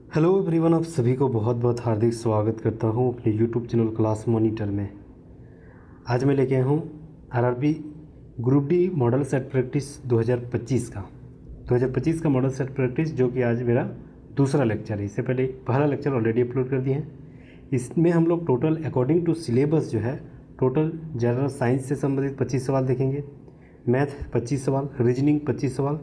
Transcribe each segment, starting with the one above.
Hello everyone, आप सभी को बहुत बहुत हार्दिक स्वागत करता हूं अपने यूट्यूब चैनल क्लास मॉनिटर में। आज मैं लेके आया हूं RRB group D model set practice 2025 का मॉडल सेट प्रैक्टिस, जो कि आज मेरा दूसरा लेक्चर है। इससे पहले पहला लेक्चर ऑलरेडी अपलोड कर दिए हैं। इसमें हम लोग टोटल अकॉर्डिंग टू सिलेबस जो है टोटल जनरल साइंस से संबंधित 25 सवाल देखेंगे, मैथ 25 सवाल, रीजनिंग 25 सवाल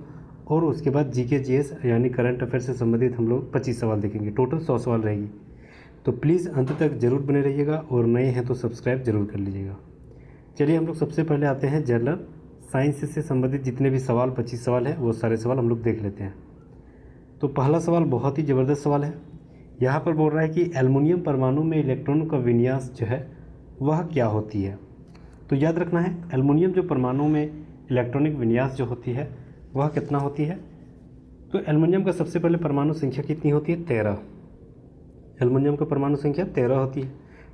और उसके बाद जीके जीएस यानी करंट अफेयर से संबंधित हम लोग 25 सवाल देखेंगे। टोटल 100 सवाल रहेगी। तो प्लीज़ अंत तक ज़रूर बने रहिएगा और नए हैं तो सब्सक्राइब ज़रूर कर लीजिएगा। चलिए हम लोग सबसे पहले आते हैं जनरल साइंस से संबंधित जितने भी सवाल 25 सवाल हैं वो सारे सवाल हम लोग देख लेते हैं। तो पहला सवाल बहुत ही ज़बरदस्त सवाल है। यहाँ पर बोल रहा है कि एल्युमिनियम परमाणु में इलेक्ट्रॉन का विन्यास जो है वह क्या होती है। तो याद रखना है, एल्युमिनियम जो परमाणु में इलेक्ट्रॉनिक विन्यास जो होती है वह कितना होती है। तो एल्युमिनियम का सबसे पहले परमाणु संख्या कितनी होती है? 13। एल्युमिनियम का परमाणु संख्या 13 होती है।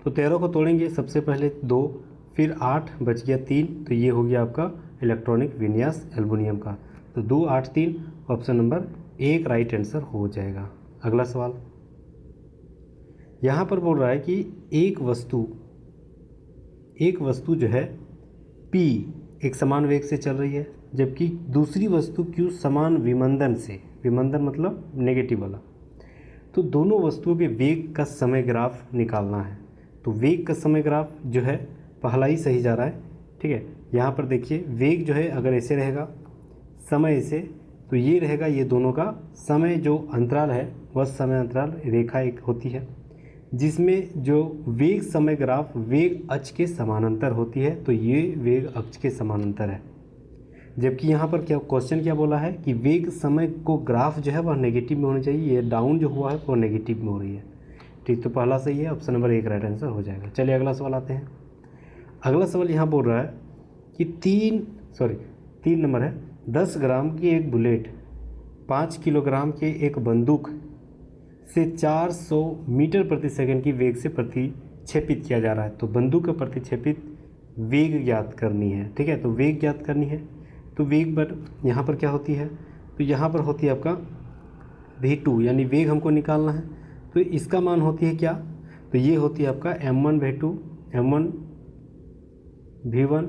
तो 13 को तोड़ेंगे, सबसे पहले 2, फिर 8, बच गया 3, तो ये हो गया आपका इलेक्ट्रॉनिक विन्यास एल्युमिनियम का। तो 2, 8, 3 ऑप्शन नंबर 1 राइट आंसर हो जाएगा। अगला सवाल यहाँ पर बोल रहा है कि एक वस्तु जो है P एक समान वेग से चल रही है, जबकि दूसरी वस्तु Q समान विमंदन से, विमंदन मतलब नेगेटिव वाला। तो दोनों वस्तुओं के वेग का समय ग्राफ निकालना है। तो वेग का समय ग्राफ जो है पहला ही सही जा रहा है, ठीक है। यहाँ पर देखिए वेग जो है अगर ऐसे रहेगा, समय ऐसे, तो ये रहेगा, ये दोनों का समय जो अंतराल है वह समय अंतराल रेखा एक होती है जिसमें जो वेग समय ग्राफ वेग अक्ष के समानांतर होती है। तो ये वेग अक्ष के समानांतर है। जबकि यहाँ पर क्या क्वेश्चन क्या बोला है कि वेग समय को ग्राफ जो है वह नेगेटिव में होनी चाहिए। ये डाउन जो हुआ है वो नेगेटिव में हो रही है, ठीक। तो पहला सही है, ऑप्शन नंबर 1 राइट आंसर हो जाएगा। चलिए अगला सवाल आते हैं। अगला सवाल यहाँ बोल रहा है कि 3 नंबर है, 10 ग्राम की एक बुलेट 5 किलोग्राम के एक बंदूक से 400 मीटर प्रति सेकंड की वेग से प्रतिक्षेपित किया जा रहा है। तो बंदूक का प्रतिक्षेपित वेग ज्ञात करनी है, ठीक है। तो वेग ज्ञात करनी है, तो वेग पर यहाँ पर क्या होती है? तो यहाँ पर होती है आपका v2, यानी वेग हमको निकालना है। तो इसका मान होती है क्या? तो ये होती है आपका m1/2 v1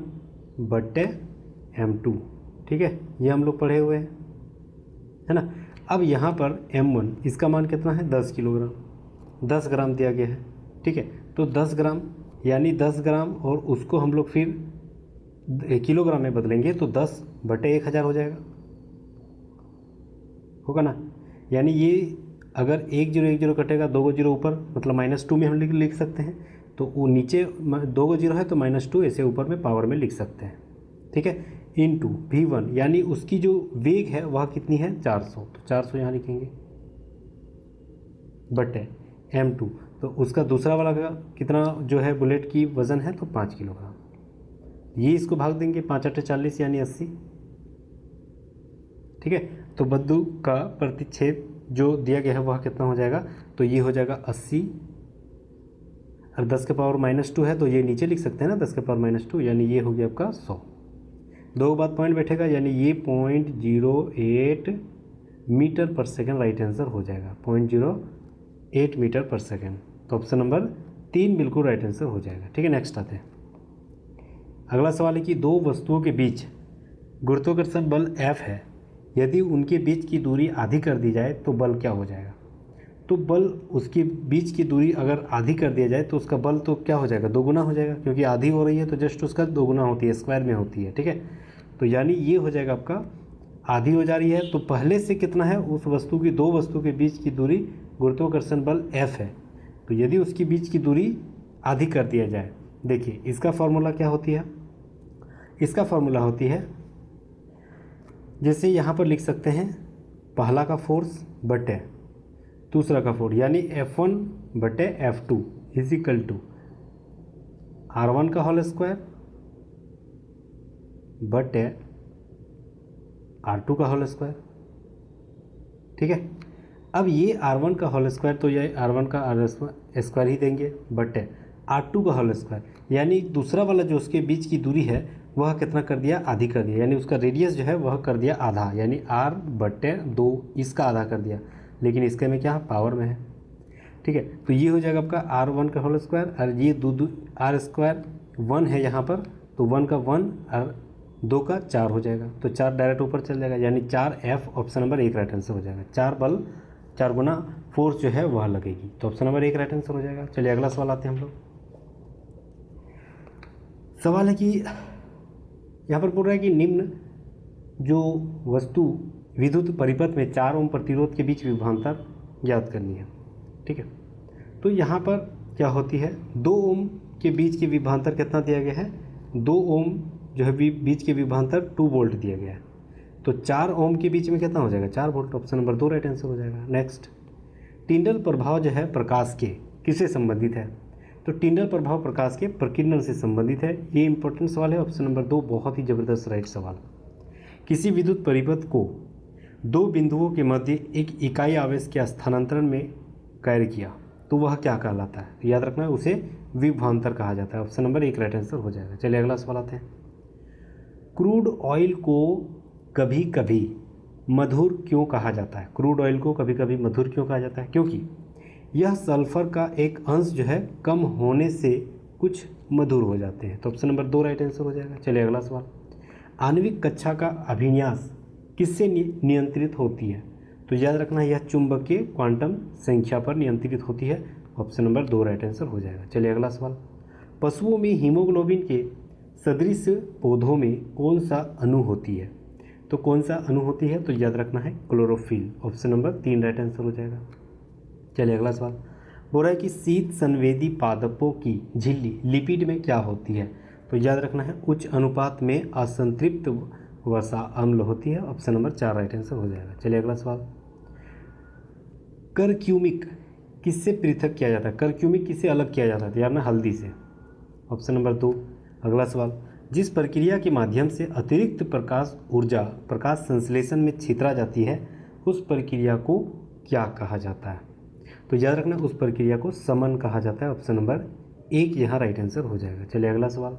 बट्टे m2, ठीक है। ये हम लोग पढ़े हुए हैं, है ना। अब यहाँ पर m1 इसका मान कितना है? 10 किलोग्राम, 10 ग्राम दिया गया है, ठीक है। तो 10 ग्राम यानी 10 ग्राम और उसको हम लोग फिर किलोग्राम में बदलेंगे तो 10/1000 हो जाएगा, होगा ना। यानी ये अगर 1 0 1 0 कटेगा, 2 0 ऊपर मतलब -2 में हम लिख सकते हैं। तो वो नीचे 2 0 है तो -2 ऐसे ऊपर में पावर में लिख सकते हैं, ठीक है। इनटू v1 यानी उसकी जो वेग है वह कितनी है? 400। तो 400 यहाँ लिखेंगे बटे m2, तो उसका दूसरा वाला का कितना जो है बुलेट की वज़न है? तो 5 किलोग्राम। ये इसको भाग देंगे, 5 8 40 यानी 80, ठीक है। तो बंदूक का प्रतिक्षेप जो दिया गया है वह कितना हो जाएगा? तो ये हो जाएगा 80 और 10 के पावर -2 है तो ये नीचे लिख सकते हैं ना, 10 के पावर -2 यानी ये हो गया आपका 100। दो बाद पॉइंट बैठेगा यानी ये 0.08 मीटर पर सेकेंड राइट आंसर हो जाएगा, 0.08 मीटर पर सेकेंड। तो ऑप्शन नंबर 3 बिल्कुल राइट आंसर हो जाएगा, ठीक है। नेक्स्ट आते हैं। अगला सवाल है कि दो वस्तुओं के बीच गुरुत्वाकर्षण बल F है, यदि उनके बीच की दूरी आधी कर दी जाए तो बल क्या हो जाएगा? तो बल, उसके बीच की दूरी अगर आधी कर दिया जाए तो उसका बल तो क्या हो जाएगा? दोगुना हो जाएगा, क्योंकि आधी हो रही है तो जस्ट उसका दोगुना होती है, स्क्वायर में होती है, ठीक है। तो यानी ये हो जाएगा आपका आधी हो जा रही है। तो पहले से कितना है? उस वस्तु की, दो वस्तु के बीच की दूरी गुरुत्वाकर्षण बल F है, तो यदि उसकी बीच की दूरी आधी कर दिया जाए, देखिए इसका फॉर्मूला क्या होती है? इसका फॉर्मूला होती है, जैसे यहाँ पर लिख सकते हैं, पहला का फोर्स बटे दूसरा का फोर्स, यानी F1 बटे F2 इजिकल टू R1 का होल स्क्वायर बटे R2 का होल स्क्वायर, ठीक है। अब ये R1 का होल स्क्वायर, तो ये R1 का स्क्वायर ही देंगे बटे R2 का होल स्क्वायर, यानी दूसरा वाला जो उसके बीच की दूरी है वह कितना कर दिया? आधी कर दिया, यानी उसका रेडियस जो है वह कर दिया आधा, यानी R/2 इसका आधा कर दिया। लेकिन इसके में क्या है, पावर में है। ठीक है, तो ये हो जाएगा आपका r1 का होल स्क्वायर, और ये दो आर स्क्वायर 1 है यहाँ पर, तो 1 का 1 और 2 का 4 हो जाएगा, तो 4 डायरेक्ट ऊपर चल जाएगा, यानी 4F option number 1 right answer हो जाएगा। 4 बल 4 गुना फोर्स जो है वह लगेगी, तो ऑप्शन नंबर 1 राइट आंसर हो जाएगा। चलिए अगला सवाल आते हैं हम लोग। सवाल है कि यहाँ पर बोल रहा है कि निम्न जो वस्तु विद्युत परिपथ में 4 ओम प्रतिरोध के बीच विभवांतर ज्ञात करनी है। ठीक है, तो यहाँ पर क्या होती है, 2 ओम के बीच की विभवांतर कितना दिया गया है, 2 ओम जो है बीच के विभवांतर 2 वोल्ट दिया गया है, तो 4 ओम के बीच में कितना हो जाएगा, 4 volt, option number 2 right answer हो जाएगा। नेक्स्ट, टिंडल प्रभाव जो है प्रकाश के किससे संबंधित है, तो टिंडल प्रभाव प्रकाश के प्रकीर्णन से संबंधित है। ये इंपॉर्टेंट सवाल है, ऑप्शन नंबर 2 बहुत ही जबरदस्त राइट सवाल। किसी विद्युत परिपथ को 2 बिंदुओं के मध्य एक इकाई आवेश के स्थानांतरण में कार्य किया तो वह क्या कहलाता है, याद रखना है, उसे विभवांतर कहा जाता है। ऑप्शन नंबर 1 राइट आंसर हो जाएगा। चलिए अगला सवाल आते हैं। क्रूड ऑयल को कभी कभी मधुर क्यों कहा जाता है, क्रूड ऑयल को कभी कभी मधुर क्यों कहा जाता है, क्योंकि यह सल्फर का एक अंश जो है कम होने से कुछ मधुर हो जाते हैं, तो ऑप्शन नंबर 2 राइट आंसर हो जाएगा। चलिए अगला सवाल। आणविक कक्षा का अभिन्यास किससे नियंत्रित होती है, तो याद रखना यह चुंबकीय क्वांटम संख्या पर नियंत्रित होती है, ऑप्शन नंबर 2 राइट आंसर हो जाएगा। चलिए अगला सवाल। पशुओं में हीमोग्लोबिन के सदृश पौधों में कौन सा अणु होती है, तो कौन सा अणु होती है, तो याद रखना है chlorophyll, option number 3 right answer हो जाएगा। चलिए अगला सवाल। बोल रहा है कि शीत संवेदी पादपों की झिल्ली लिपिड में क्या होती है, तो याद रखना है उच्च अनुपात में असंतृप्त वसा अम्ल होती है, ऑप्शन नंबर 4 राइट आंसर हो जाएगा। चलिए अगला सवाल। करक्यूमिक किससे पृथक किया जाता है, करक्यूमिक किससे अलग किया जाता है, तो यार ना हल्दी से, ऑप्शन नंबर 2। अगला सवाल। जिस प्रक्रिया के माध्यम से अतिरिक्त प्रकाश ऊर्जा प्रकाश संश्लेषण में छितरा जाती है उस प्रक्रिया को क्या कहा जाता है, तो याद रखना उस प्रक्रिया को समन कहा जाता है, ऑप्शन नंबर 1 यहाँ राइट आंसर हो जाएगा। चलिए अगला सवाल।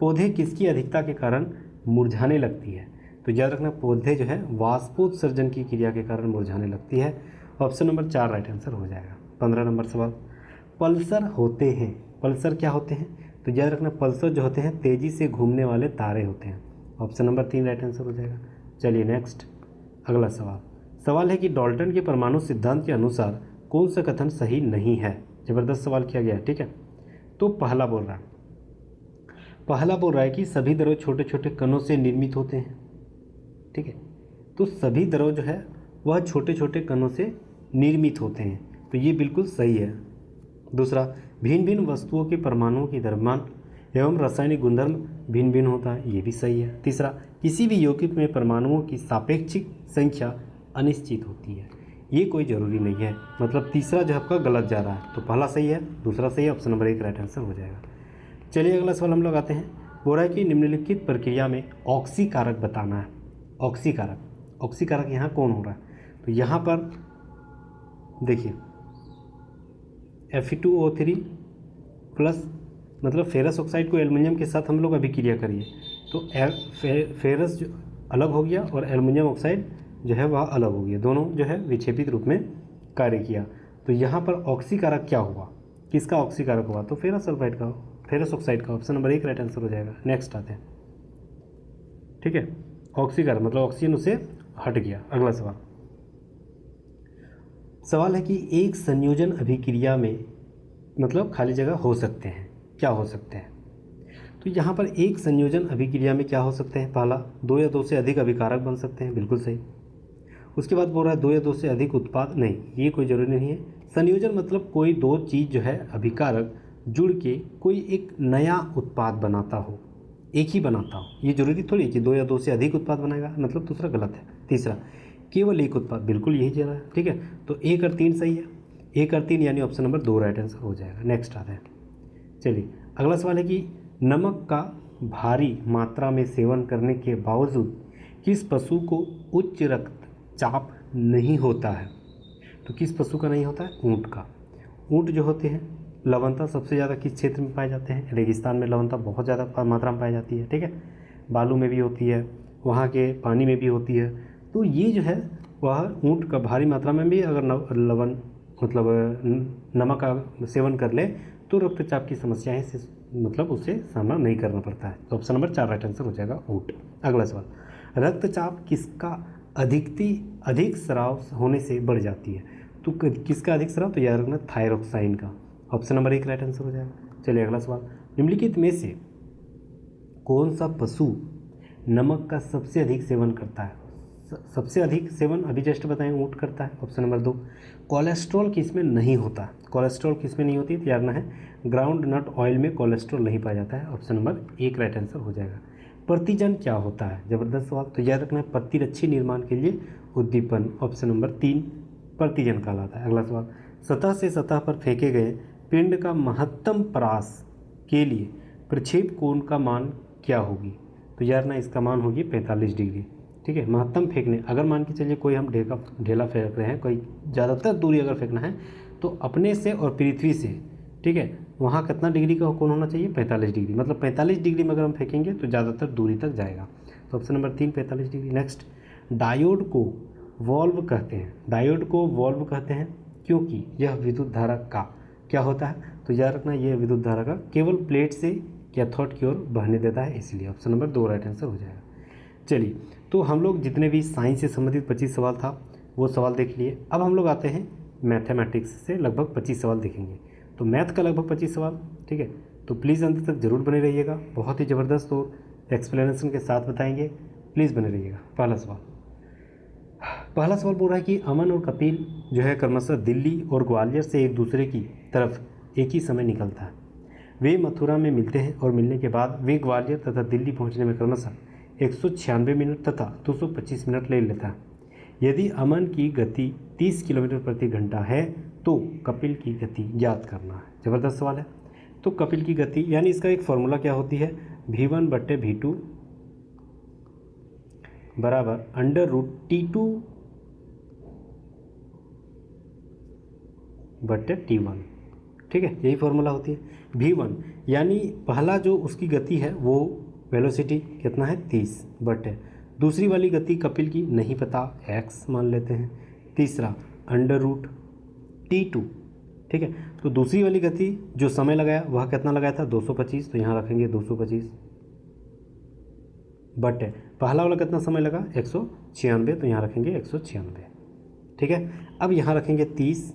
पौधे किसकी अधिकता के कारण मुरझाने लगती है, तो याद रखना पौधे जो है वाष्पोत्सर्जन की क्रिया के कारण मुरझाने लगती है, ऑप्शन नंबर 4 राइट आंसर हो जाएगा। 15 नंबर सवाल। पल्सर होते हैं, पल्सर क्या होते हैं, तो याद रखना पल्सर जो होते हैं तेज़ी से घूमने वाले तारे होते हैं, ऑप्शन नंबर 3 राइट आंसर हो जाएगा। चलिए नेक्स्ट अगला सवाल। सवाल है कि डाल्टन के परमाणु सिद्धांत के अनुसार कौन सा कथन सही नहीं है, ज़बरदस्त सवाल किया गया है। ठीक है, तो पहला बोल रहा है कि सभी द्रव छोटे छोटे कणों से निर्मित होते हैं। ठीक है, तो सभी द्रव जो है वह छोटे छोटे कणों से निर्मित होते हैं, तो ये बिल्कुल सही है। दूसरा, भिन्न भिन्न वस्तुओं के परमाणुओं की द्रव्यमान एवं रासायनिक गुणधर्म भिन्न भिन्न होता है, ये भी सही है। तीसरा, किसी भी यौगिक में परमाणुओं की सापेक्षिक संख्या अनिश्चित होती है, ये कोई ज़रूरी नहीं है, मतलब तीसरा जो आपका गलत जा रहा है, तो पहला सही है, दूसरा सही है, ऑप्शन नंबर 1 राइट आंसर हो जाएगा। चलिए अगला सवाल हम लोग आते हैं। बोल रहा है कि निम्नलिखित प्रक्रिया में ऑक्सी कारक बताना है। ऑक्सी कारक यहाँ कौन हो रहा है, तो यहाँ पर देखिए Fe2O3 प्लस मतलब फेरस ऑक्साइड को एल्युमिनियम के साथ हम लोग अभिक्रिया करिए तो फेरस जो अलग हो गया और एल्युमिनियम ऑक्साइड जो है वह अलग हो गया, दोनों जो है विक्षेपित रूप में कार्य किया। तो यहाँ पर ऑक्सी कारक क्या हुआ, किसका ऑक्सी कारक हुआ, तो फेरस सल्फाइड का, फेरस ऑक्साइड का, ऑप्शन नंबर 1 राइट आंसर हो जाएगा। नेक्स्ट आते हैं। ठीक है, ऑक्सी कारक मतलब ऑक्सीजन उससे हट गया। अगला सवाल है कि एक संयोजन अभिक्रिया में मतलब खाली जगह हो सकते हैं, क्या हो सकते हैं, तो यहाँ पर एक संयोजन अभिक्रिया में क्या हो सकते हैं, पहला 2 या 2 से अधिक अभिकारक बन सकते हैं, बिल्कुल सही। उसके बाद बोल रहा है 2 या 2 से अधिक उत्पाद, नहीं ये कोई ज़रूरी नहीं है। संयोजन मतलब कोई 2 चीज़ जो है अभिकारक जुड़ के कोई एक नया उत्पाद बनाता हो, एक ही बनाता हो, ये जरूरी थोड़ी है कि 2 या 2 से अधिक उत्पाद बनाएगा, मतलब दूसरा गलत है। तीसरा, केवल एक उत्पाद, बिल्कुल यही जा रहा है। ठीक है, तो 1 और 3 सही है, 1 और 3 यानी ऑप्शन नंबर 2 राइट आंसर हो जाएगा। नेक्स्ट आता है। चलिए अगला सवाल है कि नमक का भारी मात्रा में सेवन करने के बावजूद किस पशु को उच्च रक्तचाप नहीं होता है, तो किस पशु का नहीं होता है, ऊँट का। ऊँट जो होते हैं लवणता सबसे ज़्यादा किस क्षेत्र में पाए जाते हैं, रेगिस्तान में लवणता बहुत ज़्यादा मात्रा में पाई जाती है। ठीक है, बालू में भी होती है, वहाँ के पानी में भी होती है, तो ये जो है वह ऊँट का भारी मात्रा में भी अगर लवण मतलब नमक का सेवन कर ले तो रक्तचाप की समस्याएं से मतलब उसे सामना नहीं करना पड़ता है। तो ऑप्शन नंबर 4 राइट आंसर हो जाएगा ऊँट। अगला सवाल, रक्तचाप किसका अधिक स्राव होने से बढ़ जाती है? तो किसका अधिक स्राव? तो याद रखना थायरोक्साइन का। ऑप्शन नंबर 1 राइट आंसर हो जाएगा। चलिए अगला सवाल, निम्नलिखित में से कौन सा पशु नमक का सबसे अधिक सेवन करता है? सबसे अधिक सेवन अभी जस्ट बताएं ऊँट करता है। ऑप्शन नंबर 2, कोलेस्ट्रॉल किसमें नहीं होता? कोलेस्ट्रॉल किसमें नहीं होती? तैयार ना है, ग्राउंड नट ऑयल में कोलेस्ट्रॉल नहीं पाया जाता है। ऑप्शन नंबर 1 राइट आंसर हो जाएगा। प्रतिजन क्या होता है? जबरदस्त सवाल। तो याद रखना है प्रतिरक्षी निर्माण के लिए उद्दीपन। ऑप्शन नंबर 3 प्रतिजन कहलाता है। अगला सवाल, सतह से सतह पर फेंके गए पिंड का महत्तम परास के लिए प्रक्षेप कोण का मान क्या होगी? तो यार ना इसका मान होगी 45 डिग्री। ठीक है, महत्तम फेंकने, अगर मान के चलिए कोई हम ढेला फेंक रहे हैं, कोई ज़्यादातर दूरी अगर फेंकना है तो अपने से और पृथ्वी से, ठीक है, वहाँ कितना डिग्री का कोण होना चाहिए? 45 डिग्री। मतलब 45 डिग्री में अगर हम फेंकेंगे तो ज़्यादातर दूरी तक जाएगा। तो option number 3 45 degree. Next, diode को वॉल्व कहते हैं। डायोड को वॉल्व कहते हैं क्योंकि यह विद्युत धारा का क्या होता है? तो याद रखना यह विद्युत धारा का केवल प्लेट से कैथोड की ओर बहने देता है, इसलिए ऑप्शन नंबर 2 राइट आंसर हो जाएगा। चलिए, तो हम लोग जितने भी साइंस से संबंधित 25 सवाल था वो सवाल देख लिए। अब हम लोग आते हैं मैथमेटिक्स से लगभग 25 सवाल देखेंगे। तो मैथ का लगभग 25 सवाल, ठीक है, तो प्लीज़ अंत तक जरूर बने रहिएगा। बहुत ही ज़बरदस्त और एक्सप्लेनेशन के साथ बताएंगे, प्लीज़ बने रहिएगा। पहला सवाल बोल रहा है कि अमन और कपिल जो है क्रमशः दिल्ली और ग्वालियर से एक दूसरे की तरफ एक ही समय निकलता है। वे मथुरा में मिलते हैं और मिलने के बाद वे ग्वालियर तथा दिल्ली पहुंचने में क्रमशः 196 मिनट तथा 225 मिनट ले लेता है। यदि अमन की गति 30 किलोमीटर प्रति घंटा है तो कपिल की गति ज्ञात करना है। ज़बरदस्त सवाल है। तो कपिल की गति यानी इसका एक फॉर्मूला क्या होती है? v1/v2 बराबर √T2/T1। ठीक है, यही फॉर्मूला होती है। v1 यानी पहला जो उसकी गति है वो वेलोसिटी कितना है? 30 बटे दूसरी वाली गति कपिल की नहीं पता, x मान लेते हैं। तीसरा √T2। ठीक है, तो दूसरी वाली गति जो समय लगाया वह कितना लगाया था? 225, तो यहाँ रखेंगे 225 बटे पहला वाला कितना समय लगा? 196, तो यहाँ रखेंगे 196। ठीक है, अब यहाँ रखेंगे 30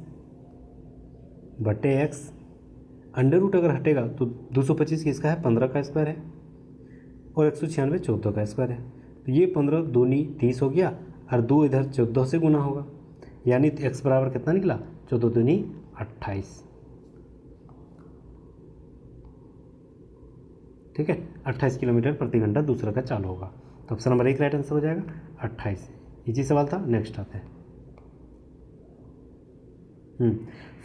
बटे x। अंडर रूट अगर हटेगा तो 225 किसका है? 15 का स्क्वायर है और 196 14 का स्क्वायर है। तो ये 15 दूनी 30 हो गया और 2 इधर 14 से गुना होगा, यानी x बराबर कितना निकला? 14 दूनी 28। ठीक है, 28 किलोमीटर प्रति घंटा दूसरा का चालू होगा। तो ऑप्शन नंबर 1 राइट आंसर हो जाएगा 28। इजी सवाल था। नेक्स्ट आते हैं।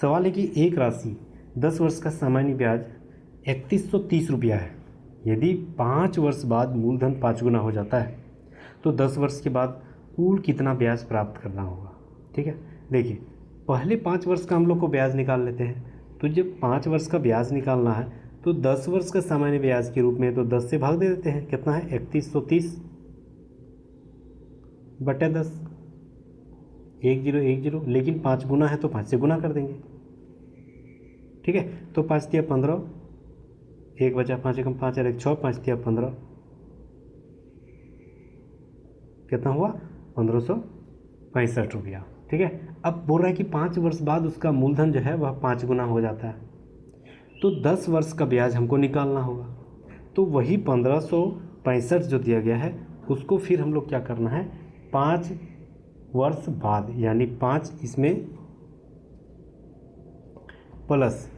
सवाल है कि एक राशि 10 वर्ष का सामान्य ब्याज 3130 रुपया है। यदि 5 वर्ष बाद मूलधन 5 गुना हो जाता है तो 10 वर्ष के बाद कुल कितना ब्याज प्राप्त करना होगा? ठीक है, देखिए पहले 5 वर्ष का हम लोग को ब्याज निकाल लेते हैं। तो जब 5 वर्ष का ब्याज निकालना है तो 10 वर्ष का सामान्य ब्याज के रूप में तो 10 से भाग दे देते हैं। कितना है? 3130 बटे 10, 1010, लेकिन 5 गुना है तो 5 से गुना कर देंगे। ठीक है, तो 5 दिया 15, 1 बचा 5 एकम 5 और 1 6, 5 दिया 15, कितना हुआ? 1565 रुपया। ठीक है, अब बोल रहा है कि 5 वर्ष बाद उसका मूलधन जो है वह 5 गुना हो जाता है, तो 10 वर्ष का ब्याज हमको निकालना होगा। तो वही 1565 जो दिया गया है उसको फिर हम लोग क्या करना है? 5 वर्ष बाद यानी 5 इसमें प्लस।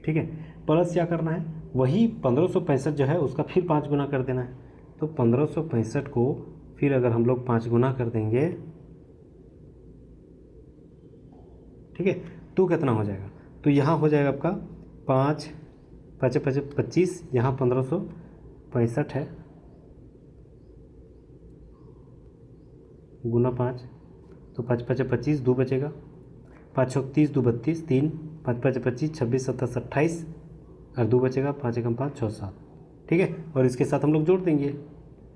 ठीक है, प्लस क्या करना है? वही 1565 जो है उसका फिर 5 गुना कर देना है। तो 1565 को फिर अगर हम लोग 5 गुना कर देंगे, ठीक है, तो कितना हो जाएगा? तो यहाँ हो जाएगा आपका 5 5 5 25, यहाँ 1565 है गुना 5, तो 5 5 25, 2 बचेगा, 5 6 30, 2 32, 3 5 5 25, 26 27 28 और 2 बचेगा, 5 एकम 5 6 7। ठीक है, और इसके साथ हम लोग जोड़ देंगे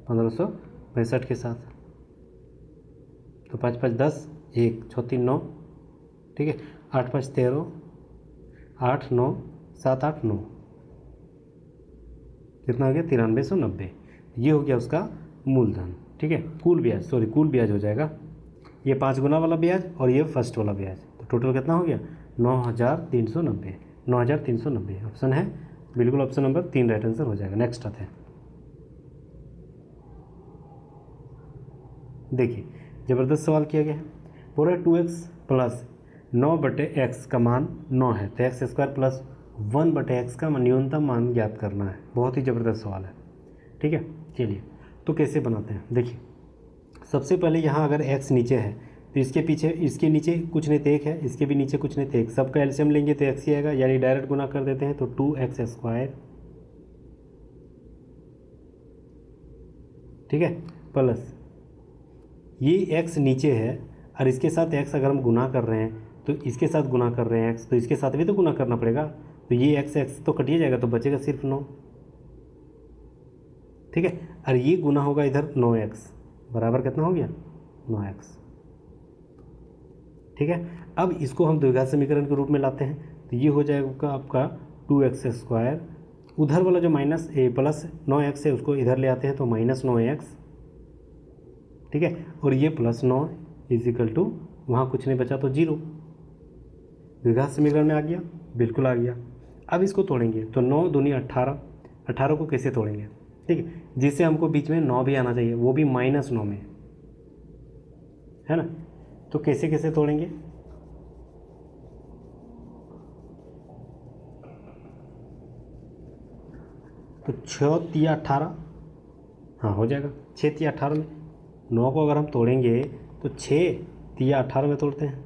1565 के साथ, तो 5 5 10, 1 6 3 9, ठीक है, 8 5 13, 8 9 7 8 9, कितना हो गया 9390। ये हो गया उसका मूलधन, ठीक है, कुल ब्याज, सॉरी कुल ब्याज हो जाएगा, ये 5 गुना वाला ब्याज और ये फर्स्ट वाला ब्याज, तो टोटल कितना हो गया 9390, 9390 ऑप्शन है बिल्कुल, ऑप्शन नंबर 3 राइट आंसर हो जाएगा। नेक्स्ट आते हैं, देखिए ज़बरदस्त सवाल किया गया है, बोल रहा है 2x प्लस 9/x का मान 9 है, तो एक्स स्क्वायर प्लस 1/x का न्यूनतम मान ज्ञात करना है। बहुत ही ज़बरदस्त सवाल है, ठीक है। चलिए तो कैसे बनाते हैं, देखिए सबसे पहले यहाँ अगर x नीचे है तो इसके पीछे, इसके नीचे कुछ नहीं तो 1 है, इसके भी नीचे कुछ नहीं तो 1, सबका एलसीएम लेंगे तो x ही आएगा, यानी डायरेक्ट गुना कर देते हैं तो 2x स्क्वायर, ठीक है, प्लस ये x नीचे है और इसके साथ x अगर हम गुना कर रहे हैं तो इसके साथ गुना कर रहे हैं x, तो इसके साथ भी तो गुना करना पड़ेगा, तो ये x तो कटिए जाएगा, तो बचेगा सिर्फ 9, ठीक है, और ये गुना होगा इधर 9x बराबर कितना हो गया 9x, ठीक है। अब इसको हम द्विघात समीकरण के रूप में लाते हैं, तो ये हो जाएगा आपका 2x स्क्वायर, उधर वाला जो माइनस प्लस 9x है उसको इधर ले आते हैं तो -9x, ठीक है, और ये +9 इजिकल टू वहाँ कुछ नहीं बचा तो 0, द्विघात समीकरण में आ गया, बिल्कुल आ गया। अब इसको तोड़ेंगे तो 9 दूनी 18, 18 को कैसे तोड़ेंगे, ठीक है, जिससे हमको बीच में 9 भी आना चाहिए, वो भी -9 में, है ना, तो कैसे कैसे तोड़ेंगे, तो 6 तिया 18, हाँ हो जाएगा, 6 तिया 18 में 9 को अगर हम तोड़ेंगे तो 6 तिया 18 में तोड़ते हैं,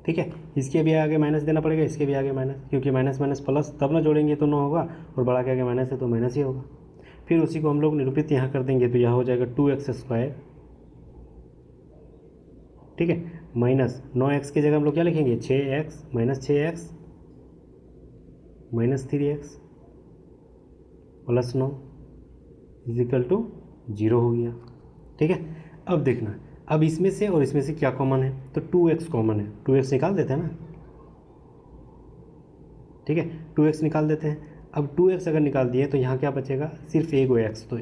ठीक है, इसके भी आगे माइनस देना पड़ेगा, इसके भी आगे माइनस, क्योंकि माइनस माइनस प्लस तब ना जोड़ेंगे तो 9 होगा, और बड़ा के आगे माइनस है तो माइनस ही होगा। फिर उसी को हम लोग निरूपित यहाँ कर देंगे तो यहाँ हो जाएगा 2x स्क्वायर, ठीक है, माइनस 9x की जगह हम लोग क्या लिखेंगे 6x -6x -3x plus 9 is equal to 0 हो गया, ठीक है। अब देखना, अब इसमें से और इसमें से क्या कॉमन है, तो 2x कॉमन है, 2x निकाल देते हैं ना, ठीक है, 2x निकाल देते हैं। अब 2x अगर निकाल दिए तो यहाँ क्या बचेगा, सिर्फ एक गो x, तो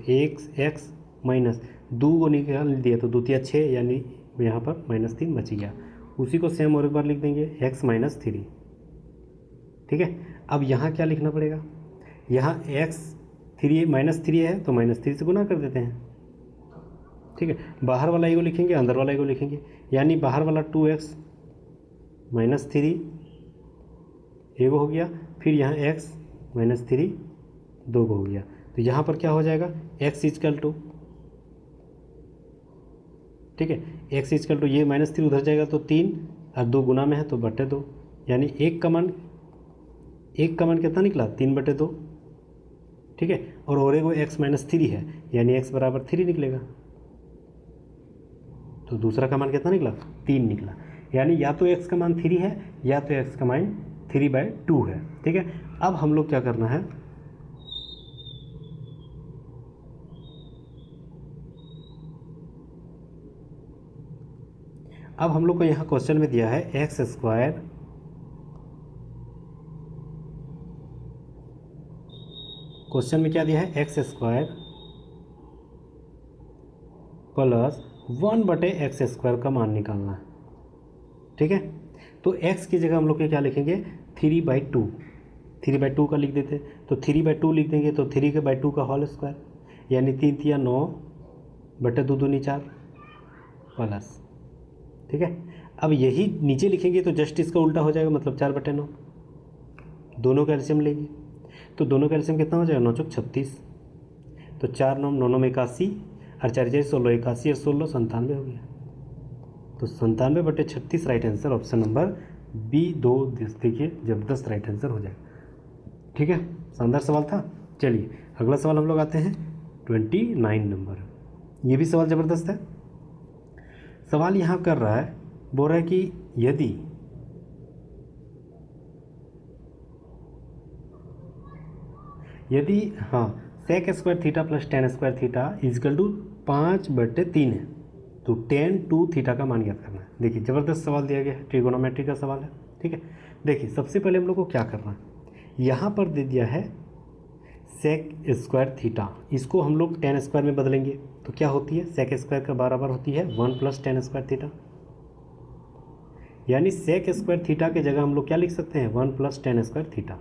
x माइनस 2 को निकाल दिया तो 2 तिया 6, यानी यहाँ पर -3 बच गया, उसी को सेम और एक बार लिख देंगे x -3, ठीक है। अब यहाँ क्या लिखना पड़ेगा, यहाँ -3 है तो -3 से गुना कर देते हैं, ठीक है, बाहर वाला एगो लिखेंगे, अंदर वाला एगो लिखेंगे, यानी बाहर वाला 2x -3 एगो हो गया, फिर यहाँ x -3 दो को हो गया, तो यहाँ पर क्या हो जाएगा x इजकल टू, ठीक है, x इजकल टू ये -3 उधर जाएगा तो 3 और 2 गुना में है तो /2, यानी एक का मान कितना निकला 3/2, ठीक है, और एगो x -3 है, यानी x बराबर 3 निकलेगा, तो दूसरा का मान कितना निकला 3 निकला, यानी या तो x का मान 3 है या तो x का मान 3/2 है, ठीक है। अब हम लोग क्या करना है, अब हम लोग को यहाँ क्वेश्चन में दिया है x स्क्वायर क्वेश्चन में क्या दिया है x square plus 1/x square का मान निकालना है, ठीक है। तो x की जगह हम लोग क्या लिखेंगे 3/2, 3/2 का लिख देते, तो 3/2 लिख देंगे तो 3/2 का होल स्क्वायर, यानी 3 तिया 9/2 दूनी 4 प्लस, ठीक है। अब यही नीचे लिखेंगे तो जस्ट इसका उल्टा हो जाएगा, मतलब 4/9, दोनों का एलसीएम लेंगे तो दोनों का एलसीएम कितना हो जाएगा 9 चौक 36, तो 4 9 9 में 81 और 4 4 16, 81 और 16 97 हो गया, तो 97/36 right answer, option number B2 देखिए ज़बरदस्त राइट आंसर हो जाएगा, ठीक है, शानदार सवाल था। चलिए अगला सवाल हम लोग आते हैं 29 नंबर, ये भी सवाल ज़बरदस्त है। सवाल यहाँ कर रहा है, बोल रहा है कि यदि हाँ sec square theta plus tan square theta is equal to 5/3 है, तो 10 2 थीटा का मान ज्ञात करना देखिए ज़बरदस्त सवाल दिया गया है, ट्रिगोनोमेट्री का सवाल है। ठीक है, देखिए सबसे पहले हम लोग को क्या करना है, यहाँ पर दे दिया है सेक स्क्वायर थीटा, इसको हम लोग टेन स्क्वायर में बदलेंगे तो क्या होती है, सेक स्क्वायर का बराबर होती है 1 + टेन स्क्वायर थीटा। यानी सेक स्क्वायर थीटा के जगह हम लोग क्या लिख सकते हैं, 1 + टेन स्क्वायर थीटा।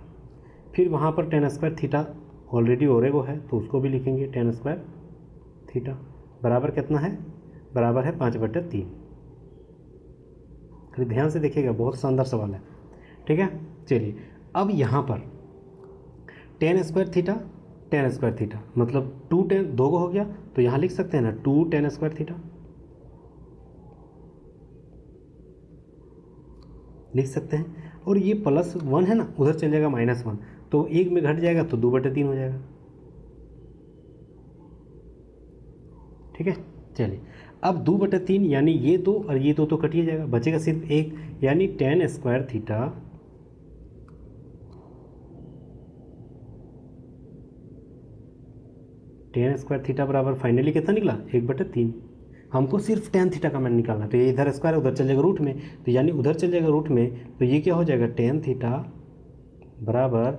फिर वहाँ पर टेन स्क्वायर थीटा ऑलरेडी ओरेगो है तो उसको भी लिखेंगे टेन स्क्वायर थीटा, बराबर कितना है, बराबर है 5/3। फिर ध्यान से देखिएगा, बहुत शानदार सवाल है। ठीक है, चलिए अब यहाँ पर टेन स्क्वायर थीटा मतलब 2 टेन 2 हो गया तो यहाँ लिख सकते हैं ना 2 टेन स्क्वायर थीटा लिख सकते हैं। और ये +1 है ना, उधर चल जाएगा -1 तो 1 में घट जाएगा तो 2/3 हो जाएगा। ठीक है, चलिए अब 2/3 यानी ये 2 और ये 2 तो कट ही जाएगा, बचेगा सिर्फ 1, यानी टेन स्क्वायर थीटा बराबर फाइनली कितना निकला, 1/3। हमको सिर्फ टेन थीटा का मान निकालना है, तो ये इधर स्क्वायर उधर चल जाएगा रूट में, तो यानी उधर चल जाएगा रूट में, तो ये क्या हो जाएगा, टेन थीटा बराबर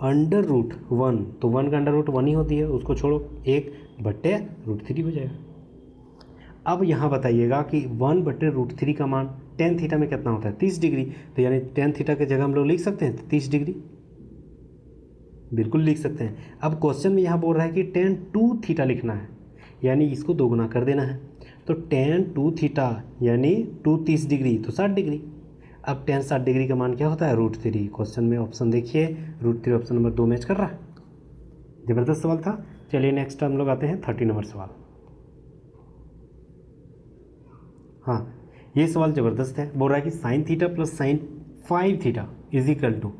√1, तो 1 का √1 ही होती है, उसको छोड़ो, 1/√3 हो जाएगा। अब यहाँ बताइएगा कि 1/√3 का मान टेन थीटा में कितना होता है, 30 डिग्री, तो यानी टेन थीटा की जगह हम लोग लिख सकते हैं 30 डिग्री, बिल्कुल लिख सकते हैं। अब क्वेश्चन में यहाँ बोल रहा है कि टेन 2 थीटा लिखना है, यानी इसको दोगुना कर देना है, तो टेन 2 थीटा यानी 2 30 डिग्री तो 60 डिग्री। अब टेन 60 डिग्री का मान क्या होता है, √3। क्वेश्चन में ऑप्शन देखिए, √3 ऑप्शन नंबर 2 मैच कर रहा है। ज़बरदस्त सवाल था। चलिए नेक्स्ट हम लोग आते हैं 30 नंबर सवाल। हाँ, ये सवाल ज़बरदस्त है, बोल रहा है कि sine theta plus sine 5 theta is equal to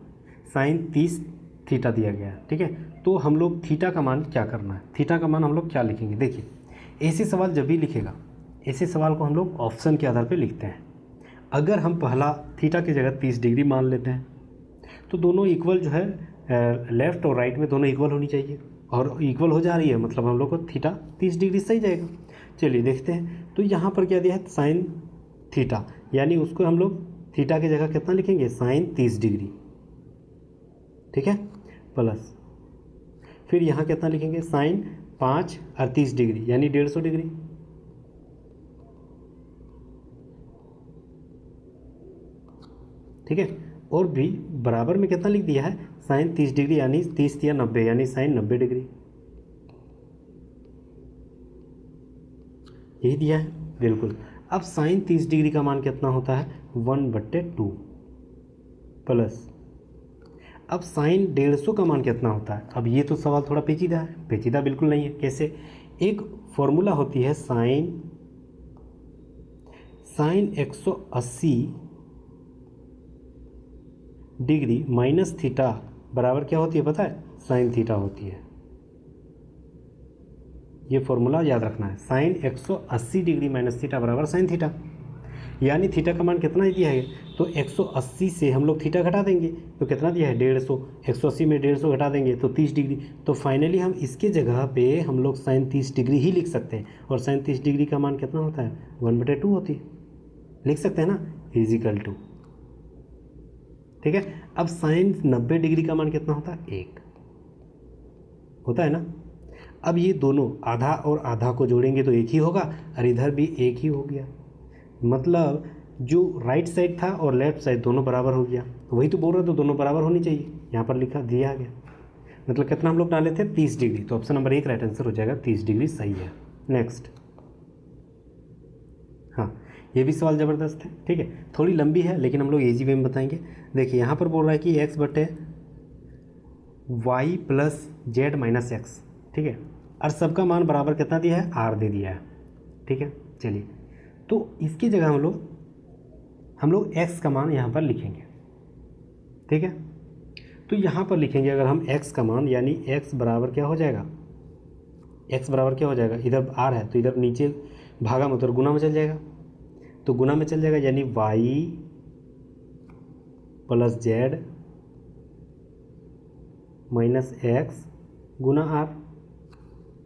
sine 30 theta दिया गया है। ठीक है, तो हम लोग थीटा का मान क्या करना है, थीटा का मान हम लोग क्या लिखेंगे। देखिए ऐसे सवाल जब भी लिखेगा, ऐसे सवाल को हम लोग ऑप्शन के आधार पर लिखते हैं। अगर हम पहला थीटा की जगह 30 डिग्री मान लेते हैं तो दोनों इक्वल जो है, लेफ़्ट और राइट में दोनों इक्वल होनी चाहिए, और इक्वल हो जा रही है मतलब हम लोग को थीटा 30 डिग्री सही जाएगा। चलिए देखते हैं, तो यहाँ पर क्या दिया है, साइन थीटा, यानी उसको हम लोग थीटा की जगह कितना लिखेंगे, साइन 30 डिग्री। ठीक है, प्लस फिर यहाँ कितना लिखेंगे, साइन 5 और 30 डिग्री यानी 150 डिग्री। ठीक है, और भी बराबर में कितना लिख दिया है, साइन 30 डिग्री यानी 30 या 90 यानी साइन 90 डिग्री, यही दिया है बिल्कुल। अब साइन 30 डिग्री का मान कितना होता है, 1/2 प्लस, अब साइन 150 का मान कितना होता है। अब ये तो सवाल थोड़ा पेचीदा है, पेचीदा बिल्कुल नहीं है। कैसे, एक फॉर्मूला होती है साइन 180 डिग्री माइनस थीटा बराबर क्या होती है पता है, साइन थीटा होती है। ये फॉर्मूला याद रखना है, साइन 180 डिग्री माइनस थीटा बराबर साइन थीटा, यानी थीटा का मान कितना दिया है, तो 180 से हम लोग थीटा घटा देंगे तो कितना दिया है, 150, 180 में 150 घटा देंगे तो 30 डिग्री। तो फाइनली हम इसके जगह पे हम लोग साइन 30 डिग्री ही लिख सकते हैं, और साइन 30 डिग्री का मान कितना होता है, 1/2 होती है, लिख सकते हैं ना, इजिकल टू। ठीक है, अब साइन 90 डिग्री का मान कितना होता है, 1 होता है ना। अब ये दोनों आधा और आधा को जोड़ेंगे तो 1 ही होगा, और इधर भी 1 ही हो गया, मतलब जो राइट साइड था और लेफ्ट साइड दोनों बराबर हो गया। वही तो बोल रहे थे, दोनों बराबर होनी चाहिए, यहाँ पर लिखा दिया गया, मतलब कितना हम लोग डाले थे, 30 डिग्री, तो ऑप्शन नंबर 1 राइट आंसर हो जाएगा, 30 डिग्री सही है। नेक्स्ट, हाँ ये भी सवाल ज़बरदस्त है। ठीक है, थोड़ी लंबी है लेकिन हम लोग इजी वे में बताएंगे। देखिए यहाँ पर बोल रहा है कि x/y + z - x। ठीक है, और सबका मान बराबर कितना दिया है, r दे दिया है। ठीक है, चलिए तो इसकी जगह हम लोग x का मान यहाँ पर लिखेंगे। ठीक है, तो यहाँ पर लिखेंगे अगर हम x का मान, यानी x बराबर क्या हो जाएगा, x बराबर क्या हो जाएगा, इधर r है तो इधर नीचे भागा में उधर गुना में चल जाएगा, तो गुना में चल जाएगा, यानी y + z - x गुना r,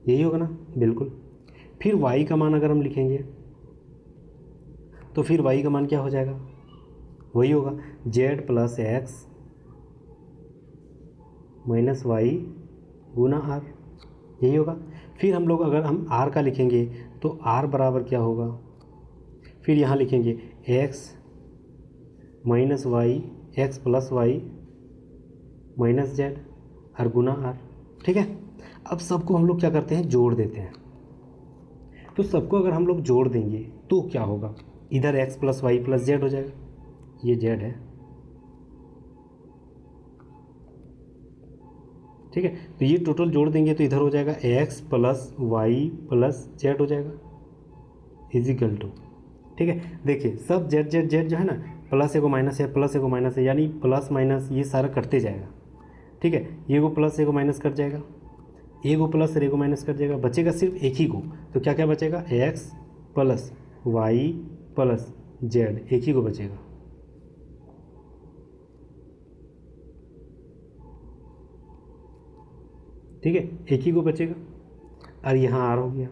यही होगा ना, बिल्कुल। फिर y का मान अगर हम लिखेंगे, तो फिर y का मान क्या हो जाएगा, वही होगा z plus x minus y गुना r, यही होगा। फिर हम लोग अगर हम r का लिखेंगे तो r बराबर क्या होगा, फिर यहाँ लिखेंगे x minus Y, X plus Y minus Z और गुना r, ठीक है। अब सबको हम लोग क्या करते हैं, जोड़ देते हैं। तो सबको अगर हम लोग जोड़ देंगे तो क्या होगा, इधर x plus Y plus Z हो जाएगा, ये जेड है, ठीक है। तो ये टोटल जोड़ देंगे तो इधर हो जाएगा x plus Y plus Z हो जाएगा इजिकल टू, ठीक है। देखिए सब जेड जेड जेड जो है ना, प्लस एगो माइनस है, प्लस एगो माइनस है, यानी प्लस माइनस ये सारा कटते जाएगा, ठीक है। ये को प्लस एगो माइनस कट जाएगा, एगो प्लस और एगो माइनस कट जाएगा, बचेगा सिर्फ एक ही को। तो क्या क्या बचेगा, X plus Y plus Z, एक ही को बचेगा, ठीक है, एक ही को बचेगा। और यहाँ आर हो गया,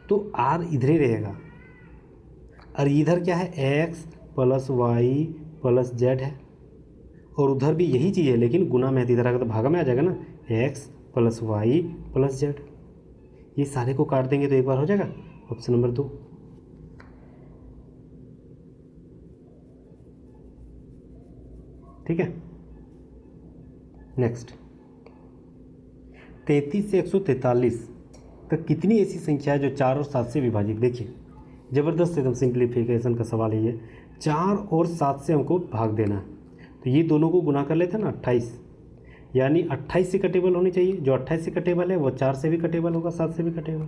तो आर इधर ही रहेगा, और इधर क्या है, X plus Y plus Z है, और उधर भी यही चीज़ है लेकिन गुना में इधर आएगा तो भागा में आ जाएगा ना, X plus Y plus Z. ये सारे को काट देंगे तो एक बार हो जाएगा, ऑप्शन नंबर 2, ठीक है। नेक्स्ट 33 से 143 तक कितनी ऐसी संख्या है जो 4 और 7 से विभाजित। देखिए ज़बरदस्त एकदम सिंप्लीफिकेशन का सवाल है ये, 4 और 7 से हमको भाग देना है, तो ये दोनों को गुना कर लेते हैं ना 28, यानी 28 से कटेबल होनी चाहिए। जो 28 से कटेबल है वो 4 से भी कटेबल होगा, 7 से भी कटेबल,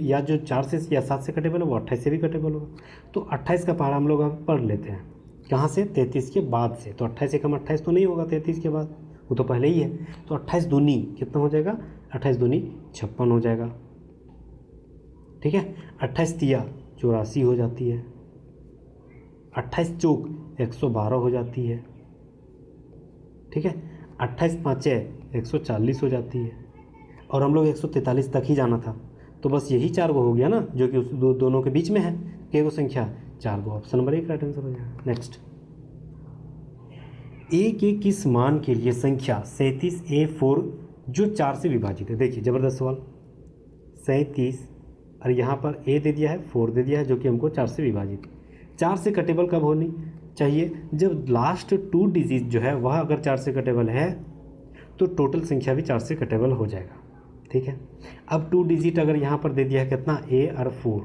या जो 4 से या 7 से कटेबल है वो 28 से भी कटेबल होगा। तो 28 का पहाड़ा हम लोग अब पढ़ लेते हैं, कहाँ से, 33 के बाद से। तो 28 से कम 28 तो नहीं होगा 33 के बाद, वो तो पहले ही है। तो 28 दूनी कितना हो जाएगा, 28 दूनी 56 हो जाएगा, ठीक है। 28 तिया 84 हो जाती है, 28 चौक 112 हो जाती है, ठीक है। 28 पाँचे 140 हो जाती है, और हम लोग 143 तक ही जाना था, तो बस यही 4 गो हो गया ना, जो कि उस दोनों के बीच में है, के गो संख्या 4 गो, ऑप्शन नंबर 1 राइट आंसर हो जाएगा। नेक्स्ट, ए के किस मान के लिए संख्या 37A4 जो 4 से विभाजित है। देखिए ज़बरदस्त सवाल, 37 और यहाँ पर ए दे दिया है, 4 दे दिया है, जो कि हमको 4 से विभाजित। 4 से कटेबल कब होनी चाहिए, जब लास्ट 2 डिजिट जो है वह अगर 4 से कटेबल है तो टोटल संख्या भी 4 से कटेबल हो जाएगा, ठीक है। अब 2 डिजिट अगर यहाँ पर दे दिया है कितना, ए और 4,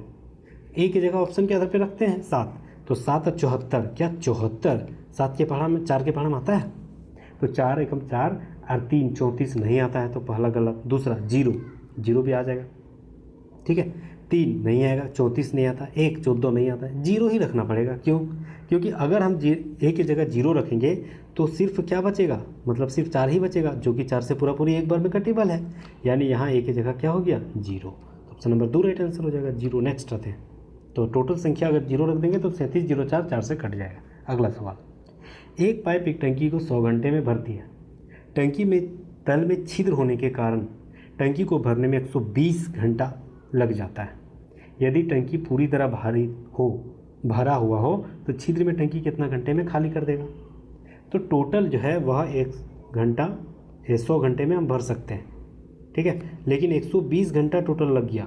ए की जगह ऑप्शन के आधार पे रखते हैं 7, तो 7 और 74, क्या 74, 7 के पहाड़ा में 4 के पहाड़ा में आता है, तो 4 एकम 4 और 3 34 नहीं आता है, तो पहला गलत। दूसरा 0 0 भी आ जाएगा, ठीक है। 3 नहीं आएगा, 34 नहीं आता, 1 14 नहीं आता है, 0 ही रखना पड़ेगा। क्यों, क्योंकि अगर हम ए की जगह 0 रखेंगे तो सिर्फ क्या बचेगा, मतलब सिर्फ 4 ही बचेगा, जो कि 4 से पूरा पूरी एक बार में कटेबल है, यानी यहाँ ए की जगह क्या हो गया, 0। ऑप्शन नंबर 2 राइट आंसर हो जाएगा, 0। नेक्स्ट आते हैं, तो टोटल संख्या अगर 0 रख देंगे तो 37 0 4 4 से कट जाएगा। अगला सवाल, एक पाइप एक टंकी को 100 घंटे में भरती है। टंकी में तल में छिद्र होने के कारण टंकी को भरने में 120 घंटा लग जाता है। यदि टंकी पूरी तरह भरा हुआ हो तो छिद्र में टंकी कितना घंटे में खाली कर देगा। तो टोटल जो है वह 100 घंटे में हम भर सकते हैं, ठीक है, लेकिन 120 घंटा टोटल लग गया,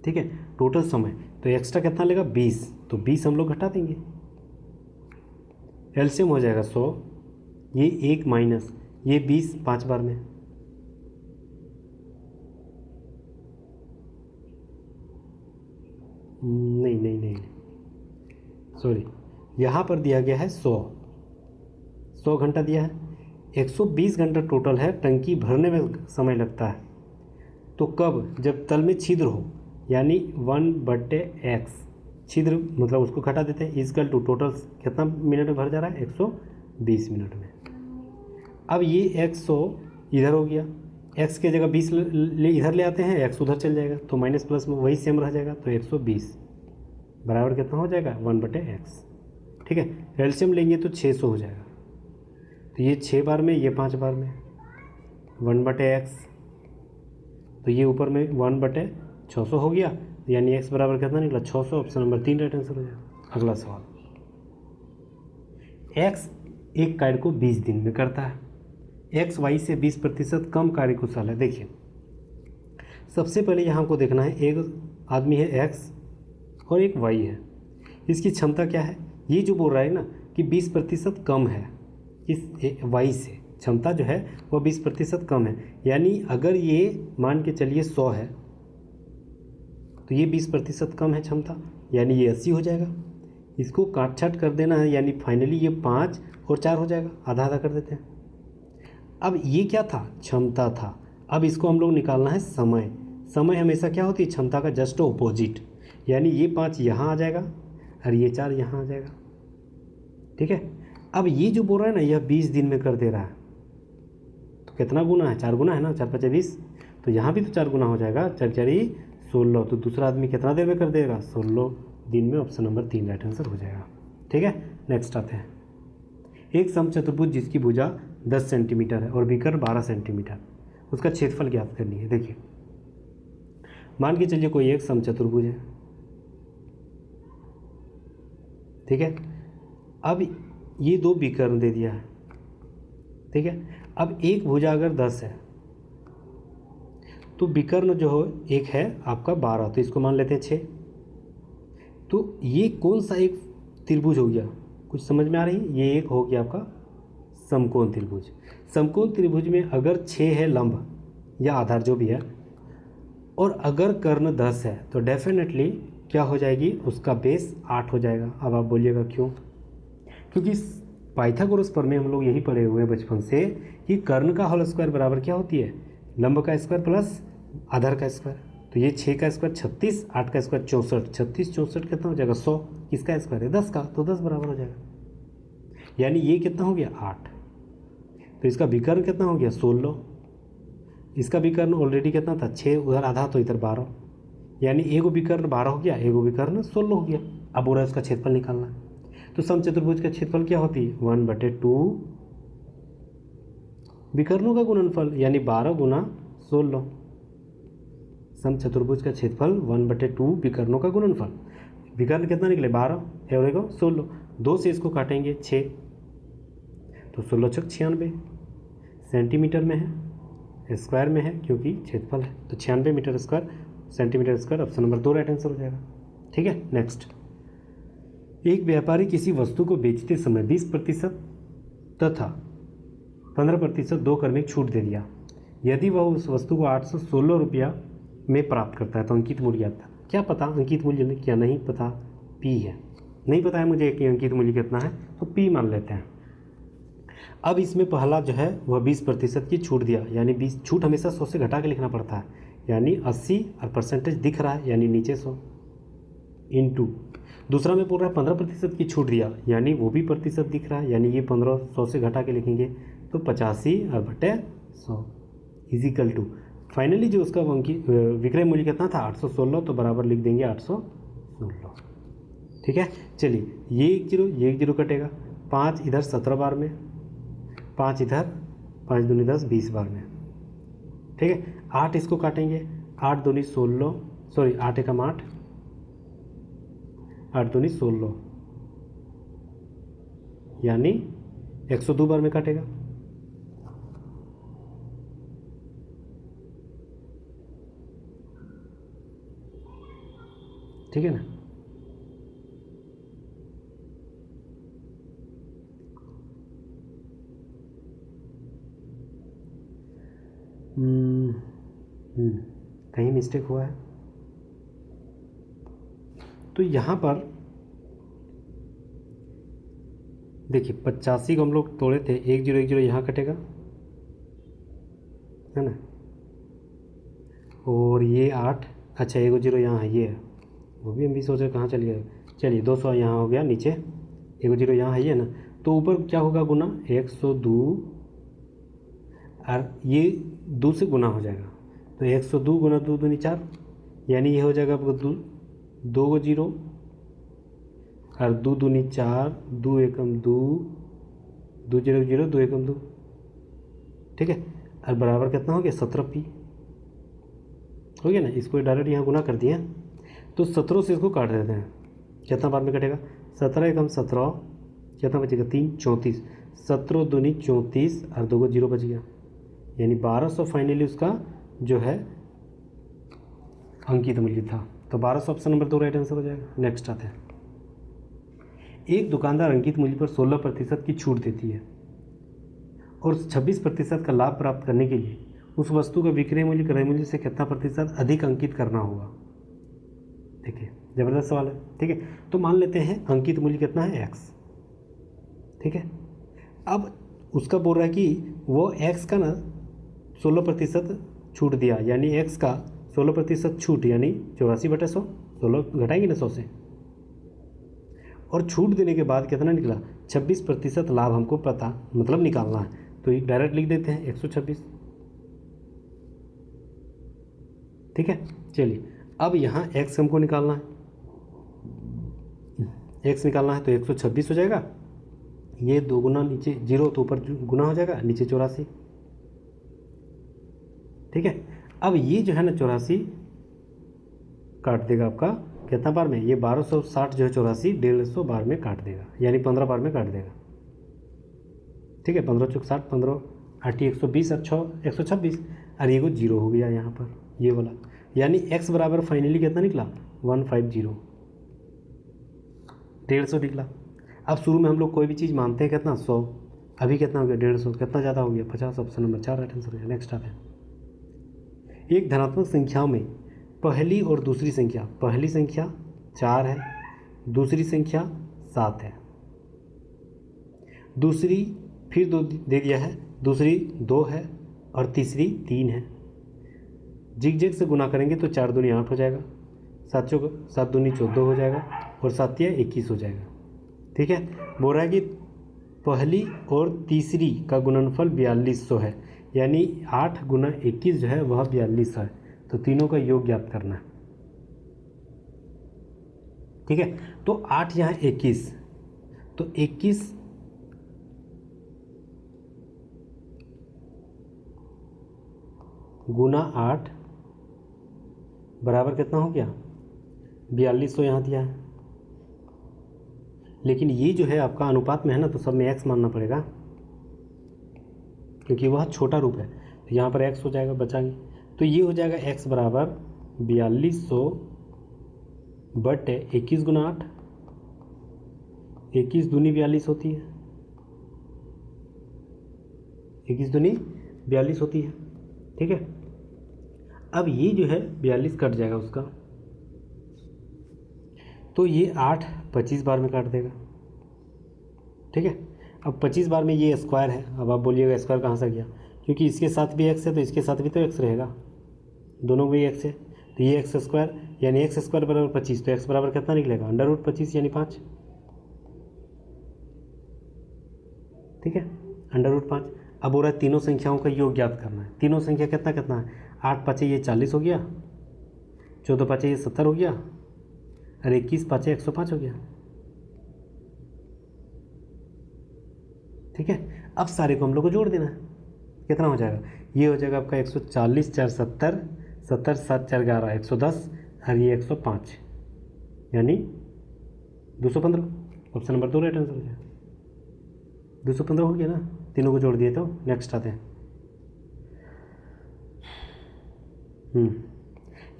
ठीक है, टोटल समय। तो एक्स्ट्रा कितना लेगा, 20, तो 20 हम लोग घटा देंगे, एलसीएम हो जाएगा 100, ये 1 माइनस ये 20 5 बार में, नहीं सॉरी, यहाँ पर दिया गया है 100 घंटा दिया है, 120 घंटा टोटल है टंकी भरने में समय लगता है। तो कब, जब तल में छिद्र हो, यानी 1/x, छिद्र मतलब उसको घटा देते हैं, इजकल टू टोटल कितना मिनट में भर जा रहा है, 120 मिनट में। अब ये 100 इधर हो गया, x के जगह 20 इधर ले आते हैं, x उधर चल जाएगा, तो माइनस प्लस में वही सेम रह जाएगा, तो 120 बराबर कितना हो जाएगा, 1/x, ठीक है। एलसीएम लेंगे तो 600 हो जाएगा, तो ये 6 बार में, ये 5 बार में, 1/x तो ये ऊपर में 1/600 हो गया, यानी x बराबर कितना निकला 600। ऑप्शन नंबर 3 राइट आंसर हो जाएगा। अगला सवाल, x एक कार्य को 20 दिन में करता है, x y से 20% कम कार्यकुशल है। देखिए सबसे पहले यहाँ को देखना है, एक आदमी है x और एक y है, इसकी क्षमता क्या है, ये जो बोल रहा है ना कि 20% कम है इस y से, क्षमता जो है वो 20% कम है, यानी अगर ये मान के चलिए 100 है तो ये 20% कम है क्षमता, यानी ये 80 हो जाएगा। इसको काट छाट कर देना है, यानी फाइनली ये 5 और 4 हो जाएगा, आधा आधा कर देते हैं। अब ये क्या था, क्षमता था। अब इसको हम लोग निकालना है समय। समय हमेशा क्या होती है, क्षमता का जस्ट ऑपोजिट, यानी ये 5 यहाँ आ जाएगा और ये 4 यहाँ आ जाएगा। ठीक है, अब ये जो बोल रहा है ना यह 20 दिन में कर दे रहा है, तो कितना गुना है, 4 गुना है ना, 4 5 20, तो यहाँ भी तो 4 गुना हो जाएगा, 4 4 16, तो दूसरा आदमी कितना देर में कर देगा, 16 दिन में। ऑप्शन नंबर 3 राइट आंसर हो जाएगा। ठीक है, नेक्स्ट आते हैं, एक समचतुर्भुज जिसकी भुजा 10 सेंटीमीटर है और विकर्ण 12 सेंटीमीटर, उसका क्षेत्रफल ज्ञात करनी है। देखिए मान के चलिए कोई एक समचतुर्भुज है, ठीक है, अब ये 2 विकर्ण दे दिया है, ठीक है। अब एक भुजा अगर 10 है तो विकर्ण जो हो एक है आपका 12, तो इसको मान लेते हैं 6। तो ये कौन सा एक त्रिभुज हो गया, कुछ समझ में आ रही है, ये एक हो गया आपका समकोण त्रिभुज। समकोण त्रिभुज में अगर 6 है लंब या आधार जो भी है, और अगर कर्ण 10 है तो डेफिनेटली क्या हो जाएगी, उसका बेस 8 हो जाएगा। अब आप बोलिएगा क्यों, क्योंकि पाइथागोरस पर में हम लोग यही पढ़े हुए हैं बचपन से कि कर्ण का होल स्क्वायर बराबर क्या होती है, लंब का स्क्वायर प्लस आधार का स्क्वायर। तो ये 6 का स्क्वायर 36, 8 का स्क्वायर 64, 36 64 कितना हो जाएगा 100, किसका स्क्वायर है 10 का, तो 10 बराबर हो जाएगा, यानी ये कितना हो गया 8। तो इसका विकर्ण कितना हो गया 16, इसका विकर्ण ऑलरेडी कितना था 6, उधर आधा तो इधर 12, यानी एगो विकर्ण 12 हो गया, एगो विकर्ण 16 हो गया। अब पूरा इसका क्षेत्रफल निकालना है, तो समचतुर्भुज का क्षेत्रफल क्या होती है 1/2 विकर्णों का गुणनफल, यानी 12 गुना 16। समचतुर्भुज का क्षेत्रफल 1/2 विकर्णों का गुणनफल, विकर्ण कितना निकले 12 और 16, 2 से इसको काटेंगे 6, तो 16 छक 96 सेंटीमीटर में है, स्क्वायर में है क्योंकि क्षेत्रफल है, तो 96 metre square centimetre square. Option number 2 right answer हो जाएगा। ठीक है, नेक्स्ट, एक व्यापारी किसी वस्तु को बेचते समय 20% तथा 15% दो क्रमिक छूट दे दिया, यदि वह उस वस्तु को 816 रुपया में प्राप्त करता है तो अंकित मूल्य आता है। क्या पता अंकित मूल्य क्या नहीं पता, पी है, नहीं पता है मुझे कि अंकित मूल्य कितना है, तो पी मान लेते हैं। अब इसमें पहला जो है वह 20% की छूट दिया, यानी 20 छूट हमेशा 100 से घटा के लिखना पड़ता है, यानी 80 और परसेंटेज दिख रहा है यानी नीचे 100 इंटू, दूसरा में बोल रहा है 15% की छूट दिया, यानी वो भी प्रतिशत दिख रहा है, यानी ये 15 100 से घटा के लिखेंगे तो 85 और बटे 100 इजिकल टू फाइनली जो उसका विक्रय मूल्य कितना था 816, तो बराबर लिख देंगे 816। ठीक है, चलिए ये एक जीरो कटेगा, 5 इधर 17 बार में, 5 इधर, 5 दूनी 10 20 बार में। ठीक है, 8 इसको काटेंगे, 8 दूनी 16, सॉरी 8 एकम 8, 8 दूनी 16, यानी 102 बार में काटेगा। ठीक है ना, कहीं मिस्टेक हुआ है, तो यहाँ पर देखिए 85 को हम लोग तोड़े थे, 1010 यहाँ कटेगा है ना, और ये 8, अच्छा 10 यहाँ है, ये है, वो भी हम भी सोच रहे कहाँ चल गए। चलिए 200 यहाँ हो गया, नीचे 10 यहाँ है ये ना, तो ऊपर क्या होगा गुना 102, और ये 2 से गुना हो जाएगा, तो 102 गुना 2 दूनी 4, यानी ये हो जाएगा आपको 2 को 0 और 2 दूनी 4, 2 एकम 2, 2 0 0, 2 एकम 2। ठीक है, और बराबर कितना हो गया 17 पी। हो गया ना, इसको डायरेक्ट यहाँ गुना कर दिए तो 17 से इसको काट देते हैं। कितना बार में कटेगा, 17 एकम 17, कितना बचेगा 3, 34, 17 दूनी 34 और 2 को 0 बच गया, यानी 1200 फाइनली उसका जो है अंकित मूल्य था। तो 1200 ऑप्शन नंबर 2 राइट आंसर हो जाएगा। नेक्स्ट आते हैं, एक दुकानदार अंकित मूल्य पर 16% की छूट देती है और 26% का लाभ प्राप्त करने के लिए उस वस्तु का विक्रय मूल्य क्रय मूल्य से कितना प्रतिशत अधिक अंकित करना होगा। देखिए ज़बरदस्त सवाल है। ठीक है, तो मान लेते हैं अंकित मूल्य कितना है x। ठीक है, अब उसका बोल रहा है कि वो x का ना 16% छूट दिया, यानी x का 16% छूट यानी 84/100, 16 घटाएंगे ना 100 से, और छूट देने के बाद कितना निकला 26% लाभ हमको पता मतलब निकालना है। तो ये डायरेक्ट लिख देते हैं 126। ठीक है, चलिए अब यहाँ x हमको निकालना है, x निकालना है तो 126 हो जाएगा, ये 2 गुना नीचे 0 तो ऊपर गुना हो जाएगा, नीचे 84। ठीक है, अब ये जो है ना 84 काट देगा आपका कितना बार में, ये 1260 जो है 84 150 बार में काट देगा, यानी 15 बार में काट देगा। ठीक है, 15 चौक 60, 15 8 120 और 6 126, और ये को 0 हो गया यहाँ पर ये वाला, यानी x बराबर फाइनली कितना निकला 150, 150 निकला। अब शुरू में हम लोग कोई भी चीज़ मानते हैं कितना 100, अभी कितना हो गया 150, कितना ज़्यादा हो गया 50, ऑप्शन नंबर 4 राइट आंसर हो गया। नेक्स्ट आते हैं, एक धनात्मक संख्याओं में पहली और दूसरी संख्या, पहली संख्या 4 है, दूसरी संख्या 7 है, दूसरी फिर 2 दे दिया है, दूसरी 2 है और तीसरी 3 है। जिग से गुना करेंगे तो 4 दूनी 8 हो जाएगा, 7 दूनी 14 हो जाएगा और 7 तिया 21 हो जाएगा। ठीक है, बोल रहा है कि पहली और तीसरी का गुणनफल 4200 है, यानी 8 गुना 21 जो है वह 4200 है, तो तीनों का योग ज्ञात करना है। ठीक है, तो 8 यहाँ 21, तो 21 गुना 8 बराबर कितना हो गया 4200 यहाँ दिया है, लेकिन ये जो है आपका अनुपात में है ना, तो सब में x मानना पड़ेगा क्योंकि वह छोटा रूप है, तो यहाँ पर x हो जाएगा बचाएंगे, तो ये हो जाएगा x बराबर 4200 बटे 21 गुना 8, 21 दूनी 42 होती है, 21 दूनी 42 होती है। ठीक है, अब ये जो है 42 कट जाएगा उसका, तो ये 8 25 बार में काट देगा। ठीक है, अब 25 बार में ये स्क्वायर है, अब आप बोलिएगा स्क्वायर कहाँ से गया, क्योंकि इसके साथ भी x है तो इसके साथ भी तो x रहेगा, दोनों में x है, तो ये x स्क्वायर यानी x स्क्वायर बराबर 25, तो x बराबर कितना निकलेगा √25 यानी 5। ठीक है, √5। अब हो रहा है तीनों संख्याओं का योग ज्ञात करना है। तीनों संख्या कितना कितना है, 8 5 ये 40 हो गया, 14 5 ये 70 हो गया, और 21 5 105 हो गया। ठीक है, अब सारे को हम लोग को जोड़ देना है, कितना हो जाएगा, ये हो जाएगा आपका 140 4 70, 70 7 4 11 110, और ये 105 यानी 215। ऑप्शन नंबर 2 राइट आंसर हो जाएगा, 215 हो गया ना, तीनों को जोड़ दिए। तो नेक्स्ट आते हैं,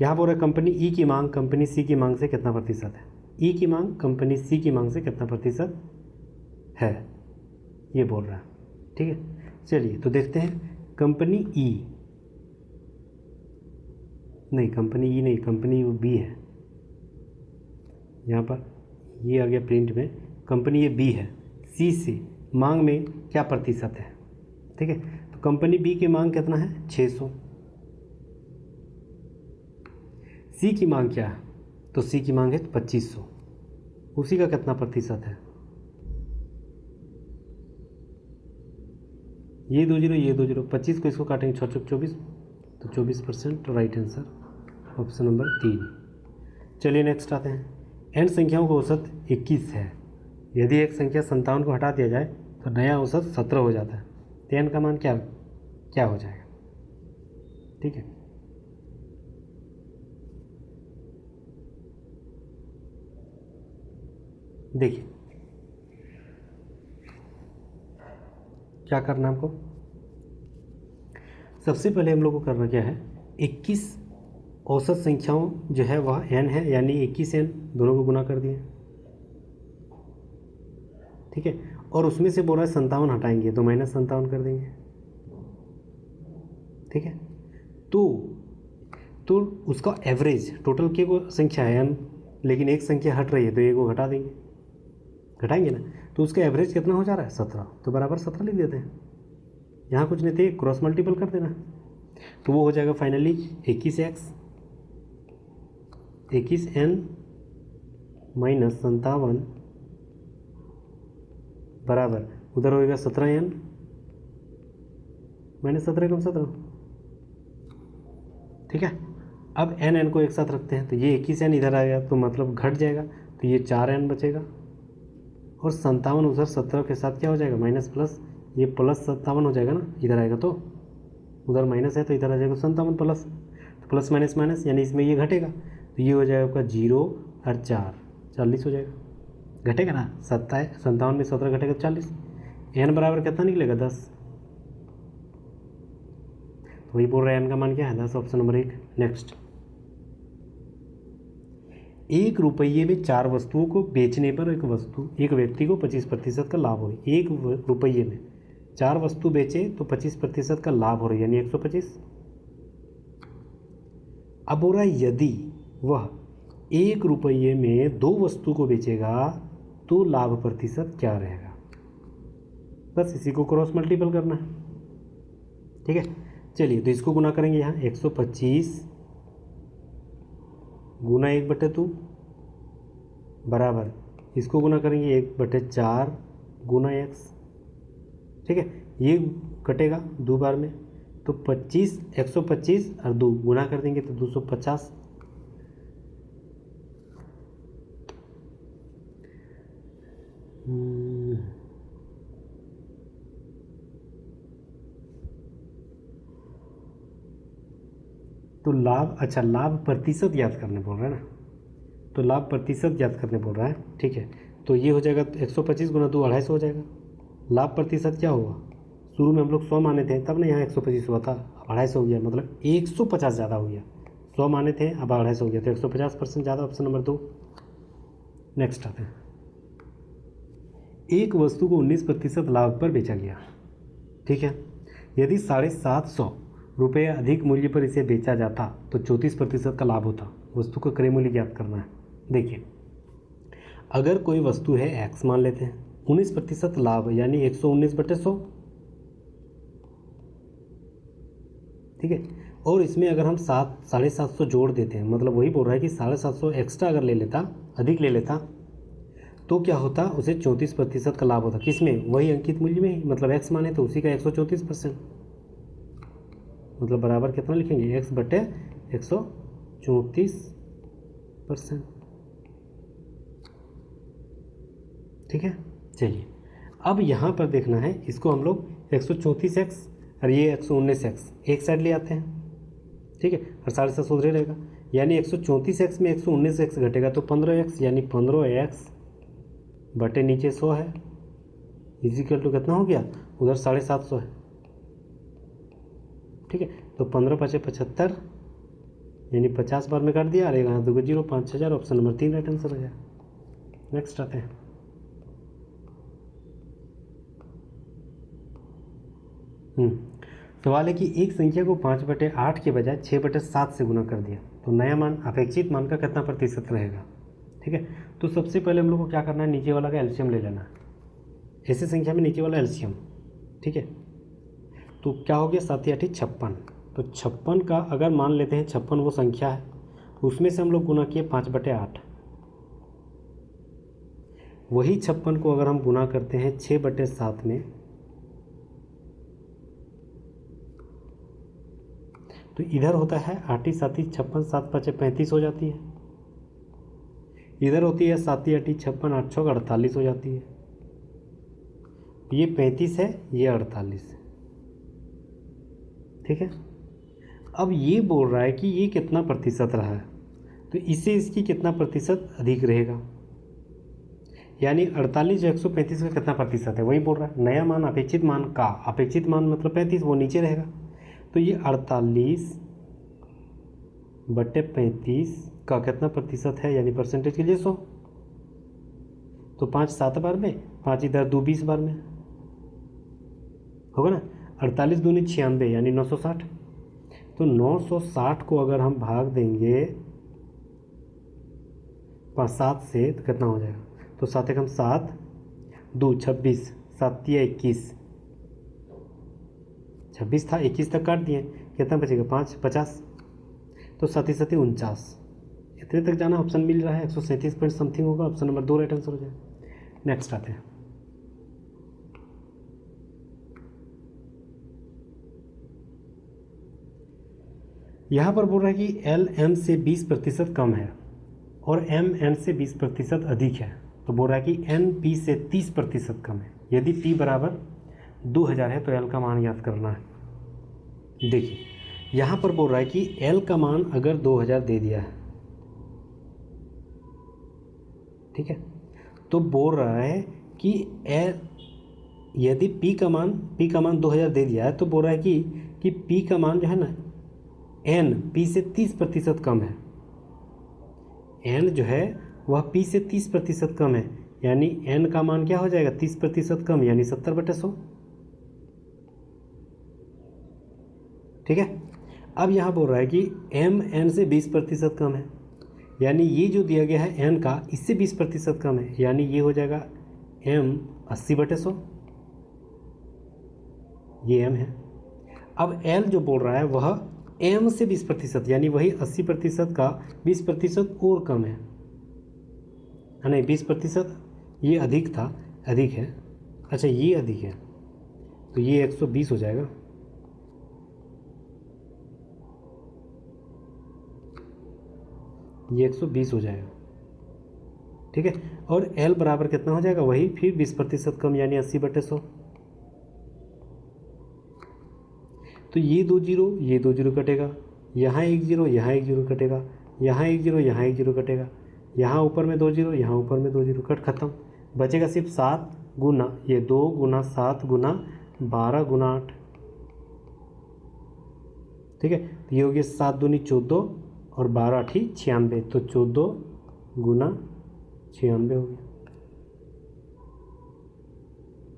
यहाँ पर कंपनी ई की मांग कंपनी सी की मांग से कितना प्रतिशत है। ई की मांग कंपनी सी की मांग से कितना प्रतिशत है ये बोल रहा है। ठीक है, चलिए तो देखते हैं, कंपनी ई नहीं, कंपनी ई नहीं, कंपनी बी है, यहाँ पर ये आ गया प्रिंट में, कंपनी ये बी है, सी से मांग में क्या प्रतिशत है। ठीक है, तो कंपनी बी की मांग कितना है 600, सी की मांग क्या है, तो सी की मांग है 2500, उसी का कितना प्रतिशत है, ये 2 0 ये 2 0, 25 को इसको काटेंगे 6 चौक 24, तो 24% राइट आंसर, ऑप्शन नंबर 3। चलिए नेक्स्ट आते हैं, एन संख्याओं का औसत 21 है, यदि एक संख्या 57 को हटा दिया जाए तो नया औसत 17 हो जाता है, तो एन का मान क्या क्या हो जाएगा। ठीक है, देखिए क्या करना है हमको, सबसे पहले हम लोग को करना क्या है, 21 औसत संख्याओं जो है वह n है, यानी 21n दोनों को गुना कर दिए, ठीक है। और उसमें से बोल रहा है 57 हटाएंगे तो -57 कर देंगे, ठीक है। तो उसका एवरेज टोटल के को संख्या है n, लेकिन एक संख्या हट रही है तो एक को घटा देंगे, घटाएंगे ना, तो उसका एवरेज कितना हो जा रहा है 17, तो बराबर 17 लिख देते हैं। यहाँ कुछ नहीं थे, क्रॉस मल्टीपल कर देना, तो वो हो जाएगा फाइनली 21n माइनस 57 बराबर उधर होएगा 17n माइनस 17 कम 17, ठीक है। अब n को एक साथ रखते हैं, तो ये 21n इधर आएगा तो मतलब घट जाएगा, तो ये 4n बचेगा, और 57 उधर 17 के साथ क्या हो जाएगा माइनस प्लस, ये प्लस 57 हो जाएगा ना, इधर आएगा तो उधर माइनस है तो इधर आ जाएगा 57 प्लस, तो प्लस माइनस माइनस यानी इसमें ये घटेगा, तो ये हो जाएगा आपका 0 और 4 40 हो जाएगा, घटेगा ना, 57 में 17 घटेगा 40, n बराबर कितना निकलेगा 10, तो वही बोल रहे हैं n का मान क्या है 10, ऑप्शन नंबर 1। नेक्स्ट, 1 रुपये में 4 वस्तुओं को बेचने पर एक व्यक्ति को 25% का लाभ हो, 1 रुपये में 4 वस्तु बेचे तो 25% का लाभ हो रहा है, यानी 125। अब हो रहा है यदि वह 1 रुपये में 2 वस्तु को बेचेगा तो लाभ प्रतिशत क्या रहेगा, बस इसी को क्रॉस मल्टीपल करना है, ठीक है। चलिए तो इसको गुना करेंगे, यहाँ 125 गुना 1/2 बराबर इसको गुना करेंगे 1/4 गुना x, ठीक है। ये कटेगा 2 बार में, तो 125 और 2 गुना कर देंगे तो 250, तो लाभ, अच्छा लाभ प्रतिशत याद करने बोल रहा है ना, तो लाभ प्रतिशत याद करने बोल रहा है, ठीक है। तो ये हो जाएगा 125 गुना 2 250 हो जाएगा। लाभ प्रतिशत क्या हुआ, शुरू में हम लोग 100 माने थे तब ना यहाँ 125 हुआ था, अब 250 हो गया, मतलब 150 ज़्यादा हो गया, 100 माने थे अब 250 हो गया, तो 150% ज़्यादा, ऑप्शन नंबर 2। नेक्स्ट आते हैं, एक वस्तु को 19% लाभ पर बेचा गया, ठीक है। यदि 750 रुपये अधिक मूल्य पर इसे बेचा जाता तो 34% का लाभ होता। वस्तु का क्रय मूल्य ज्ञात करना है। देखिए अगर कोई वस्तु है x मान लेते हैं, 19% लाभ यानी 119/100, ठीक है। और इसमें अगर हम 750 जोड़ देते हैं, मतलब वही बोल रहा है कि 750 एक्स्ट्रा अगर ले लेता, अधिक ले लेता, तो क्या होता, उसे 34% का लाभ होता। किसमें, वही अंकित मूल्य में ही, मतलब x माने तो उसी का 134%, मतलब बराबर कितना लिखेंगे, x/134%, ठीक है। चलिए अब यहाँ पर देखना है, इसको हम लोग 134x और ये 119x एक साइड ले आते हैं, ठीक है, और 750 उधर रहेगा, यानी 134x में 119x घटेगा तो 15x, यानी 15x बटे नीचे 100 है, इजिकल टू कितना हो गया, उधर 750 है, ठीक है। तो 15×5 = 75, यानी 50 बार में काट दिया, और यहाँ 2 0 5000, ऑप्शन नंबर 3 राइट आंसर हो गया। नेक्स्ट आते हैं, सवाल है कि एक संख्या को 5/8 के बजाय 6/7 से गुना कर दिया तो नया मान अपेक्षित मान का कितना प्रतिशत रहेगा, ठीक है। तो सबसे पहले हम लोग को क्या करना है, नीचे वाला का एलसीएम ले लेना है, ऐसे संख्या में नीचे वाला एलसीएम, ठीक है। तो क्या हो गया, 7 × 8 = 56, तो 56 का अगर मान लेते हैं 56 वो संख्या है, तो उसमें से हम लोग गुना किए 5/8, वही 56 को अगर हम गुना करते हैं 6/7 में, तो इधर होता है 8 × 7 = 56, 7 × 5 = 35 हो जाती है, इधर होती है 7 × 8 = 56, 8 × 6 = 48 हो जाती है, ये 35 है, ये 48 है, ठीक है। अब ये बोल रहा है कि ये कितना प्रतिशत रहा है, तो इससे इसकी कितना प्रतिशत अधिक रहेगा, यानी 48 जो 135 का कितना प्रतिशत है वही बोल रहा है। नया मान अपेक्षित मान का, अपेक्षित मान मतलब 35, वो नीचे रहेगा। तो ये 48/35 का कितना प्रतिशत है, यानी परसेंटेज के लिए 100। तो 5 7 बार में, 5 इधर 2 20 बार में होगा ना। 48 दूनी 96 यानी 960। तो 960 को अगर हम भाग देंगे 7 से तो कितना हो जाएगा, तो 7 एकम 7, 2 26, 7 तिया 21, 26 था 21 तक काट दिए, कितना बचेगा 5 50, तो 7 7 49, इतने तक जाना। ऑप्शन मिल रहा है 137 पॉइंट समथिंग होगा। ऑप्शन नंबर 2 राइट आंसर हो जाएगा। नेक्स्ट आते हैं, यहाँ पर बोल रहा है कि एल एम से 20% कम है और एम एन से 20% अधिक है। तो बोल रहा है कि एन पी से 30% कम है। यदि पी बराबर 2000 है तो एल का मान ज्ञात करना है। देखिए यहाँ पर बोल रहा है कि एल का मान अगर 2000 दे दिया है, ठीक है, तो बोल रहा है कि एल, यदि पी का मान 2000 दे दिया है तो बोल रहा है कि पी का मान जो है ना, एन पी से 30% कम है। एन जो है वह पी से 30% कम है, यानी एन का मान क्या हो जाएगा 30% कम, यानी 70/100। ठीक है। अब यहाँ बोल रहा है कि एम एन से 20% कम है, यानी ये जो दिया गया है एन का इससे 20% कम है, यानी ये हो जाएगा एम 80/100, ये एम है। अब एल जो बोल रहा है वह एम से 20%, यानी वही 80% का 20% और कम है। नहीं 20%, ये अधिक था, अधिक है, अच्छा ये अधिक है, तो ये 120 हो जाएगा। ये 120 हो जाएगा, ठीक है। और एल बराबर कितना हो जाएगा, वही फिर 20% कम, यानी 80/100। तो ये 2 जीरो, ये 2 जीरो कटेगा, यहाँ 1 जीरो, यहाँ 1 जीरो कटेगा, यहाँ 1 जीरो, यहाँ 1 जीरो कटेगा, यहाँ ऊपर में 2 जीरो, यहाँ ऊपर में 2 जीरो, कट खत्म। बचेगा सिर्फ 7 गुना, ये 2 गुना 7 गुना 12 गुना 8, ठीक है। तो ये हो गया 7 दूनी 14 और 12 8 96, तो 14 गुना 96 हो गया,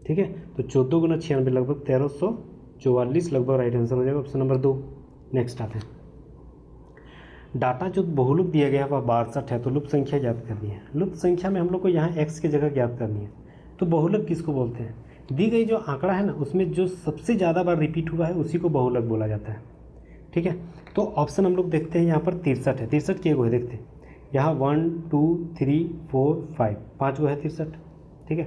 ठीक है। तो 14 गुना 96 लगभग 1344 लगभग राइट आंसर हो जाएगा, ऑप्शन नंबर 2। नेक्स्ट आते हैं, डाटा जो बहुलक दिया गया है वह 62 है, तो लुप्त संख्या ज्ञात करनी है। लुप्त संख्या में हम लोग को यहाँ x की जगह ज्ञात करनी है। तो बहुलक किसको बोलते हैं, दी गई जो आंकड़ा है ना उसमें जो सबसे ज़्यादा बार रिपीट हुआ है उसी को बहुलक बोला जाता है, ठीक है। तो ऑप्शन हम लोग देखते हैं, यहाँ पर 63 है, 63 के गो है, देखते हैं यहाँ 1 2 3 4 5, 5 गो है 63, ठीक है।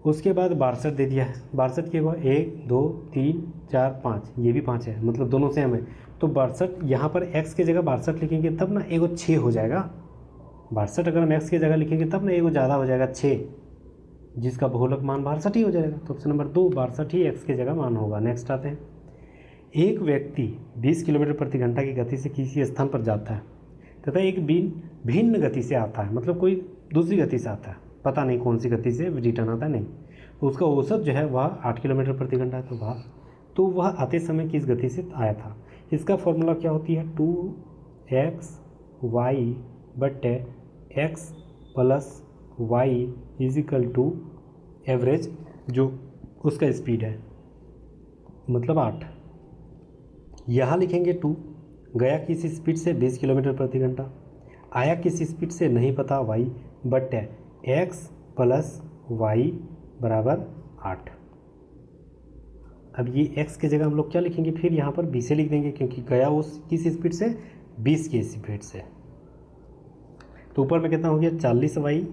उसके बाद 62 दे दिया है, 62 के गो 1 2 3 4 5, ये भी 5 है, मतलब दोनों सेम है। तो 62 यहाँ पर x की जगह 62 लिखेंगे तब ना एगो 6 हो जाएगा। 62 अगर हम x की जगह लिखेंगे तब ना एगो ज़्यादा हो जाएगा 6, जिसका बहुलक मान 62 ही हो जाएगा। तो ऑप्शन नंबर 2 62 ही x की जगह मान होगा। नेक्स्ट आते हैं, एक व्यक्ति 20 किलोमीटर प्रति घंटा की गति से किसी स्थान पर जाता है तथा एक भिन्न गति से आता है, मतलब कोई दूसरी गति से आता है, पता नहीं कौन सी गति से रिटर्न आता है, नहीं, तो उसका औसत जो है वह 8 किलोमीटर प्रति घंटा है। तो वह आते समय किस गति से आया था। इसका फॉर्मूला क्या होती है, 2x y बटे x plus y is equal to average, जो उसका स्पीड है, मतलब 8। यहाँ लिखेंगे 2, गया किस स्पीड से 20 किलोमीटर प्रति घंटा, आया किस स्पीड से नहीं पता y बटे x प्लस y बराबर 8। अब ये x की जगह हम लोग क्या लिखेंगे, फिर यहाँ पर 20 से लिख देंगे, क्योंकि गया उस किस स्पीड से 20 की स्पीड से। तो ऊपर में कितना हो गया 40y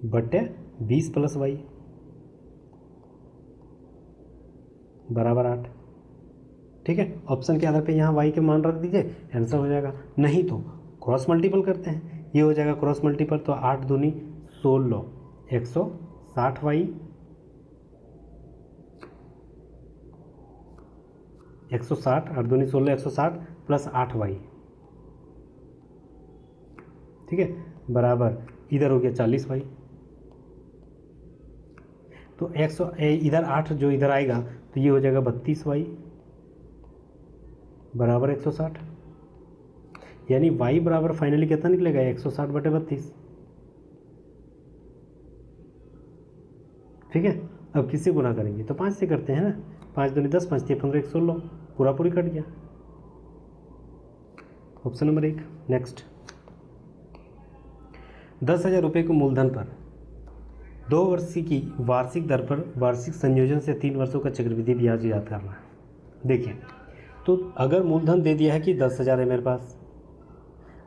बटे 20 प्लस y बराबर 8, ठीक है। ऑप्शन के आधार पे यहाँ y के मान रख दीजिए, आंसर हो जाएगा। नहीं तो क्रॉस मल्टीपल करते हैं, ये हो जाएगा क्रॉस मल्टीपल, तो 8 दूनी 16 160y 160, 8 दूनी 16 160 प्लस 8y, ठीक है, बराबर इधर हो गया 40y। तो इधर 8 जो इधर आएगा तो ये हो जाएगा 32y बराबर 160। यानी y बराबर फाइनली कितना निकलेगा 160/32। ठीक है, अब किससे गुना करेंगे तो 5 से करते हैं ना, 5 दूनी 10, 5 3 15, 116, पूरा पूरी कट गया। Option number 1। नेक्स्ट, 10,000 रुपये को मूलधन पर 2 वर्ष की वार्षिक दर पर वार्षिक संयोजन से 3 वर्षों का चक्रवृद्धि ब्याज याद करना है। देखिए, तो अगर मूलधन दे दिया है कि 10,000 है मेरे पास,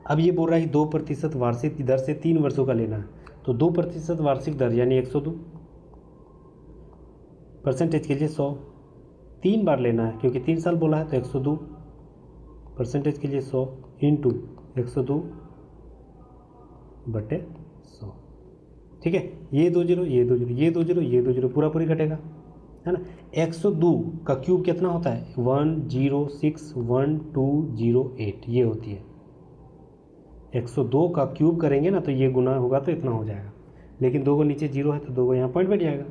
अब ये बोल रहा है कि 2% वार्षिक दर से 3 वर्षों का लेना है, तो 2% वार्षिक दर यानी 102, परसेंटेज के लिए 100, 3 बार लेना है क्योंकि 3 साल बोला है तो 102, परसेंटेज के लिए 100 इंटू 102/100। ठीक है, ये 2 जीरो, ये 2 जीरो, ये 2 जीरो, ये 2 जीरो, पूरा पूरी कटेगा, है ना। 102 का क्यूब कितना होता है 1061208, ये होती है। 102 का क्यूब करेंगे ना तो ये गुना होगा तो इतना हो जाएगा, लेकिन 2 को नीचे जीरो है तो 2 को यहाँ पॉइंट बैठ जाएगा।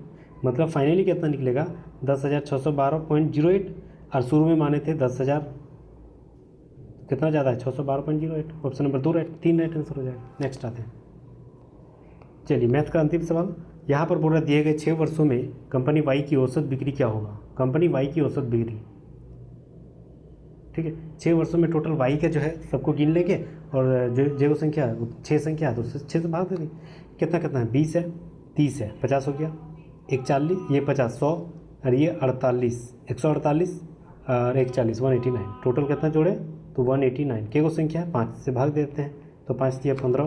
मतलब फाइनली कितना निकलेगा 10,612.08, और शुरू में माने थे 10,000, कितना ज़्यादा है 612.08। ऑप्शन नंबर 2 3 राइट आंसर हो जाएगा। नेक्स्ट आते हैं, चलिए मैथ का अंतिम सवाल। यहाँ पर बोल रहा दिए गए 6 वर्षों में कंपनी वाई की औसत बिक्री क्या होगा। कंपनी वाई की औसत बिक्री, ठीक है, 6 वर्षों में टोटल वाई का जो है सबको गिन लेंगे, और जो संख्या 6 संख्या है तो 6 से भाग देंगे। कितना कितना है 20 है, 30 है, 50 हो गया, 140, ये 50 100, और ये 48 148 और 140 189, टोटल कितना जोड़े तो 189। के को संख्या है 5 से भाग देते हैं तो 5 दिया 15,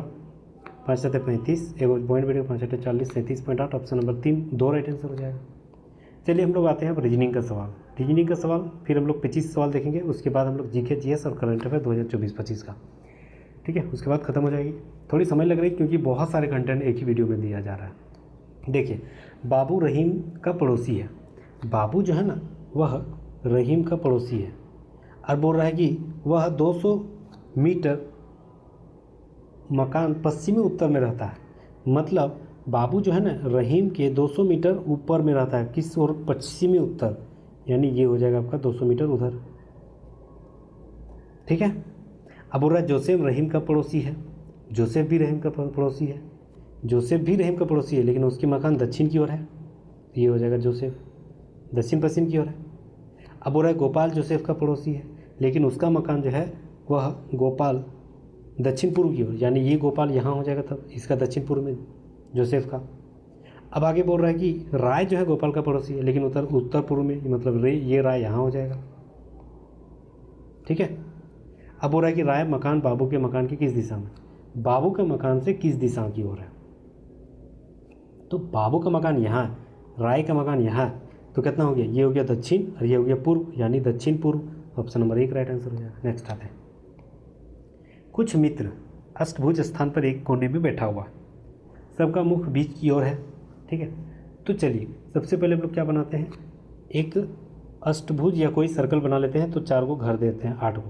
5 7 35, एक पॉइंट बैठेगा 5 8 40, 37.8। ऑप्शन नंबर 3 2 राइट आंसर हो जाएगा। चलिए हम लोग आते हैं अब रीजनिंग का सवाल। रीजनिंग का सवाल फिर हम लोग 25 सवाल देखेंगे, उसके बाद हम लोग जीके जीएस और करंट अफेयर 2024-25 का, ठीक है, उसके बाद खत्म हो जाएगी। थोड़ी समय लग रही क्योंकि बहुत सारे कंटेंट एक ही वीडियो में दिया जा रहा है। देखिए, बाबू रहीम का पड़ोसी है। बाबू जो है ना वह रहीम का पड़ोसी है, और बोल रहा है कि वह 200 मीटर मकान पश्चिमी उत्तर में रहता है। मतलब बाबू जो है ना रहीम के 200 मीटर ऊपर में रहता है, किस ओर, पश्चिमी उत्तर, यानी ये हो जाएगा आपका 200 मीटर उधर। ठीक है, अब बोल रहा है जोसेफ रहीम का पड़ोसी है। जोसेफ भी रहीम का पड़ोसी है, जोसेफ भी रहीम का पड़ोसी है, लेकिन उसकी मकान दक्षिण की ओर है, ये हो जाएगा जोसेफ दक्षिण पश्चिम की ओर है। अब बोल रहा है गोपाल जोसेफ का पड़ोसी है, लेकिन उसका मकान जो है वह गोपाल दक्षिण पूर्व की ओर, यानी ये गोपाल यहाँ हो जाएगा, तब इसका दक्षिण पूर्व में जोसेफ का। अब आगे बोल रहा है कि राय जो है गोपाल का पड़ोसी है, लेकिन उत्तर पूर्व में, मतलब ये राय यहाँ हो जाएगा। ठीक है, अब बोल रहा है कि राय मकान बाबू के मकान की किस दिशा में, बाबू के मकान से किस दिशा की ओर है। तो बाबू का मकान यहाँ है, राय का मकान यहाँ है, तो कितना हो गया, ये हो गया दक्षिण और ये हो गया पूर्व, यानी दक्षिण पूर्व। ऑप्शन नंबर 1 राइट आंसर हो जाएगा। नेक्स्ट आते हैं, कुछ मित्र अष्टभुज स्थान पर एक कोने में बैठा हुआ, सबका मुख बीच की ओर है। ठीक है, तो चलिए सबसे पहले हम लोग क्या बनाते हैं, एक अष्टभुज या कोई सर्कल बना लेते हैं। तो 4 को घर देते हैं, 8 को,